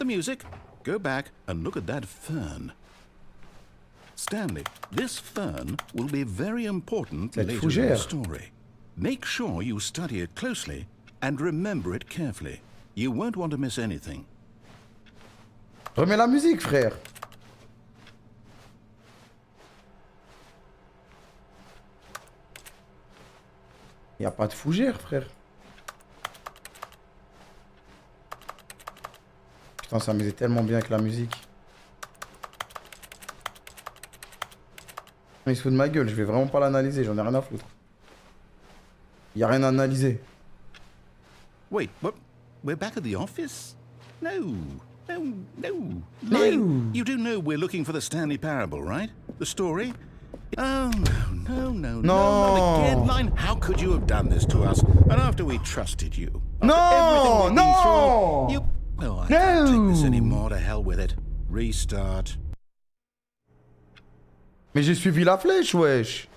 the music. Go back and look at that fern. Stanley, this fern will be very important Cette later in fougère. the story. Make sure you study it closely and remember it carefully. You won't want to miss anything. Remets la musique, frère. Y a pas de fougère, frère. Putain, ça m'amusait tellement bien avec la musique. Il se fout de ma gueule, je vais vraiment pas l'analyser, j'en ai rien à foutre. Y a rien à analyser. Wait, what? We're back at the office? No. No. You do know we're looking for the Stanley Parable, right? The story? Oh, no, not again. Line, how could you have done this to us? And after we trusted you? No, no! You... Oh, I can't take this anymore, to hell with it. Restart. Mais j'ai suivi la flèche, wesh.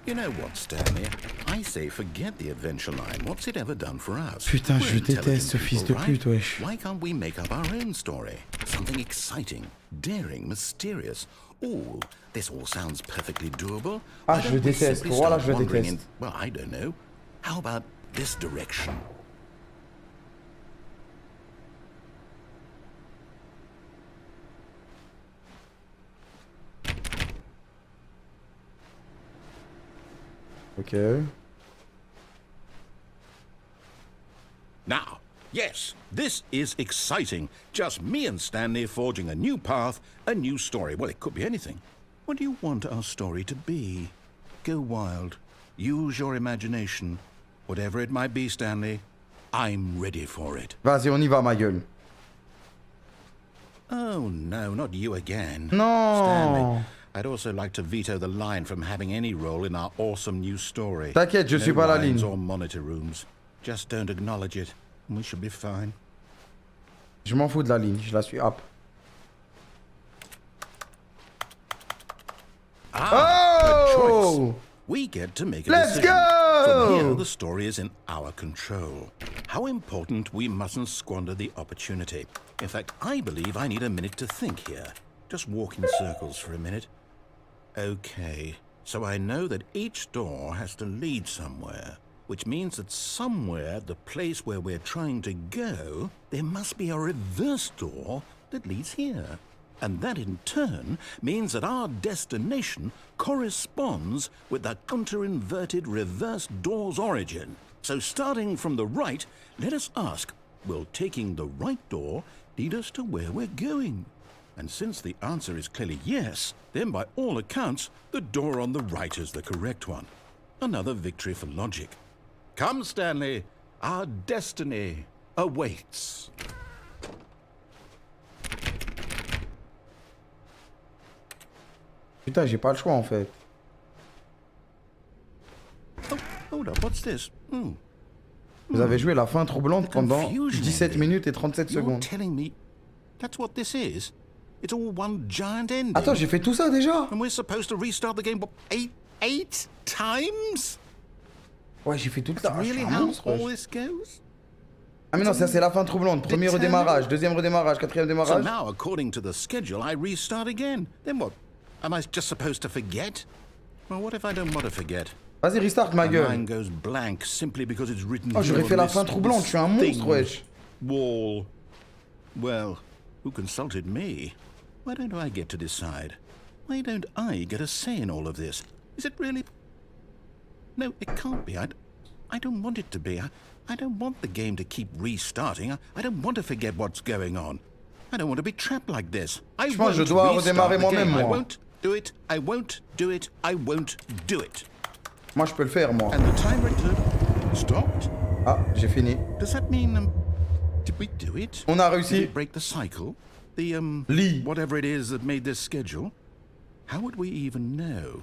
You know what, Stanley? I say forget the adventure line. What's it ever done for us? Putain, je We're déteste ce intelligent fils de people, pute, right? wesh. Why can't we make up our own story? Something exciting, daring, mysterious. Ooh, this all sounds perfectly doable. Ah, Why je don't we déteste. simply Voilà, start je wandering déteste. well, I don't know. How about this direction? Ok. Now, yes, this is exciting. Just me and Stanley forging a new path, a new story. Well, it could be anything. What do you want our story to be? Go wild. Use your imagination. Whatever it might be, Stanley, I'm ready for it. Vas-y, on y va, ma gueule. Oh, no, not you again. Non. Stanley, I'd also like to veto the line from having any role in our awesome new story. T'inquiète, je suis pas la lines ligne. or monitor rooms. Just don't acknowledge it, and we should be fine. Je m'en fous de la ligne, je la suis up. A choice. Oh! We get to make a Let's decision. go! From here, the story is in our control. How important we mustn't squander the opportunity. In fact, I believe I need a minute to think here. Just walk in circles for a minute. Okay, so I know that each door has to lead somewhere, which means that somewhere, the place where we're trying to go, there must be a reverse door that leads here. And that in turn means that our destination corresponds with the counter-inverted reverse door's origin. So starting from the right, let us ask, will taking the right door lead us to where we're going? And since the answer is clearly yes, then by all accounts, the door on the right is the correct one. Another victory for logic. Come, Stanley, our destiny awaits. Putain, j'ai pas le choix en fait. Oh, hold up, what's this? Vous avez joué la fin troublante pendant Confusion 17 ending. minutes et 37 You're secondes. telling me that's what this is? It's all one giant ending. Attends, j'ai fait tout ça déjà? And we're supposed to restart the game what, eight times? Ouais, j'ai fait tout ça. Really Ah, how monstre, all wesh. this goes? Ah mais non, ça c'est la fin troublante. Premier redémarrage, deuxième redémarrage, quatrième So démarrage. now, according to the schedule, I restart again. Then what? Am I just supposed to forget? Well, what if I don't want to forget? Vas-y, restart ma My gueule. mind goes blank simply because it's written Oh, here j'aurais on fait la this- fin troublante, je suis un this monstre, thing. wesh. Wall. Well, who consulted me? Why don't I get to decide? Why don't I get a say in all of this? Is it really... No, it can't be. I don't want it to be. I don't want the game to keep restarting. I don't want to forget what's going on. I don't want to be trapped like this. I Je pense que je won't dois restart redémarrer the moi-même, game. I moi. won't do it. I won't do it. I won't do it. Moi, je peux le faire, moi. And the timer stopped? Ah, j'ai fini. Does that mean, did we do it? On a Did réussi. it break the cycle? The, Lee. whatever it is that made this schedule? How would we even know?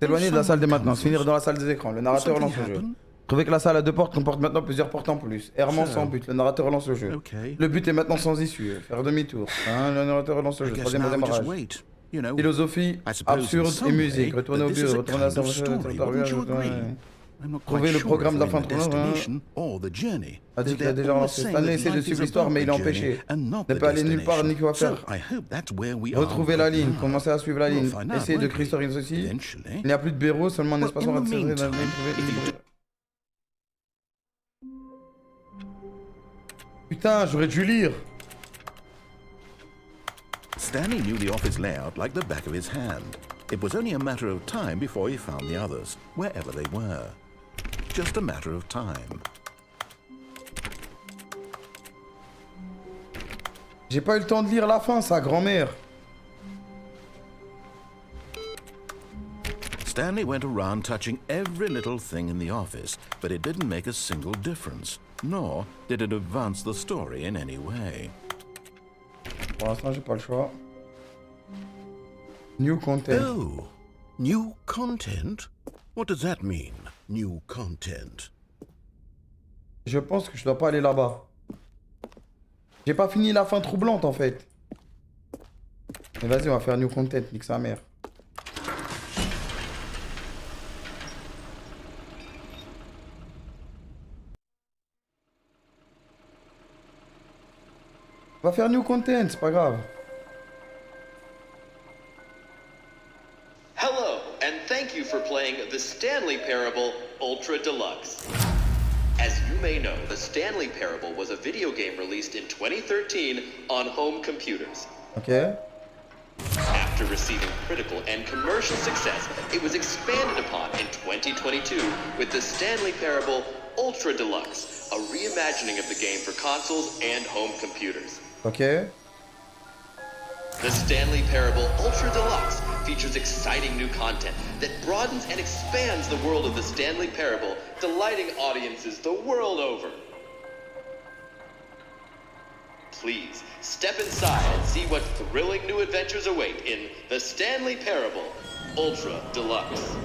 S'éloigner de la salle des maintenances, finir dans la salle des écrans. Le narrateur Something lance le jeu. happened? Trouvez que la salle à deux portes comporte maintenant plusieurs portes en plus. Errement sans but, le narrateur lance le jeu. Okay. Le but est maintenant sans issue. Faire demi-tour. Hein, le narrateur lance le I jeu. guess Troisième now we just redémarrage. wait. You know, Philosophie, I suppose in absurde some et musique. way Retournez that au this is bureau, a retournez à la kind of salle. story, wouldn't you agree? I'm not Trouver quite le sure programme if de la we're fin in de the tournoi. destination or the journey. A dit But qu'il a they're déjà all lancé. saying Stanley that essaie de life suivre is l'histoire, mais il est about the empêché. journey and not Ne the peut aller nulle part ni quoi destination. faire. So I hope that's where we are Retrouver la right ligne, now. commencer à suivre la We'll ligne. find out, Essayer de won't we? cristaliser ceci. Eventually. Il n'y a plus de bureau, seulement un Well, espace in horaire the de meantime, Putain, j'aurais dû lire. Stanley knew the office layout like the back of his hand. It was only a matter of time before he found the others, wherever they were. Just a matter of time. J'ai pas eu le temps de lire la fin, sa grand-mère. Stanley went around touching every little thing in the office, but it didn't make a single difference, nor did it advance the story in any way. Pour l'instant, j'ai pas le choix. New content. Oh, new content? What does that mean, new content? Je pense que je dois pas aller là-bas. J'ai pas fini la fin troublante en fait. Mais vas-y, on va faire new content, nique sa mère. On va faire new content, c'est pas grave. Hello, and thank you for playing the Stanley Parable Ultra Deluxe. As you may know, the Stanley Parable was a video game released in 2013 on home computers. Ok. After receiving critical and commercial success, it was expanded upon in 2022 with the Stanley Parable Ultra Deluxe, a reimagining of the game for consoles and home computers. Ok. The Stanley Parable Ultra Deluxe features exciting new content that broadens and expands the world of the Stanley Parable, delighting audiences the world over. Please, step inside and see what thrilling new adventures await in the Stanley Parable Ultra Deluxe.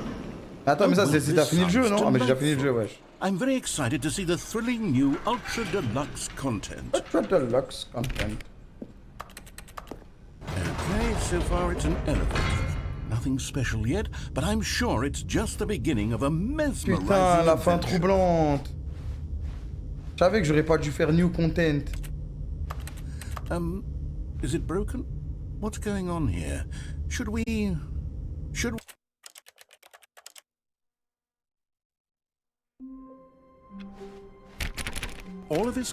Attends, mais ça, c'est t'as fini le jeu, non? Ah, mais j'ai déjà fini le jeu, wesh. I'm very excited to see the thrilling new Ultra Deluxe content. Ultra Deluxe content. Okay, so far it's an elevator. Nothing special yet, but I'm sure it's just the beginning of a mesmerizing Putain, la fin adventure. troublante. Je savais que j'aurais pas dû faire new content. Is it broken? What's going on here? Should we... All of his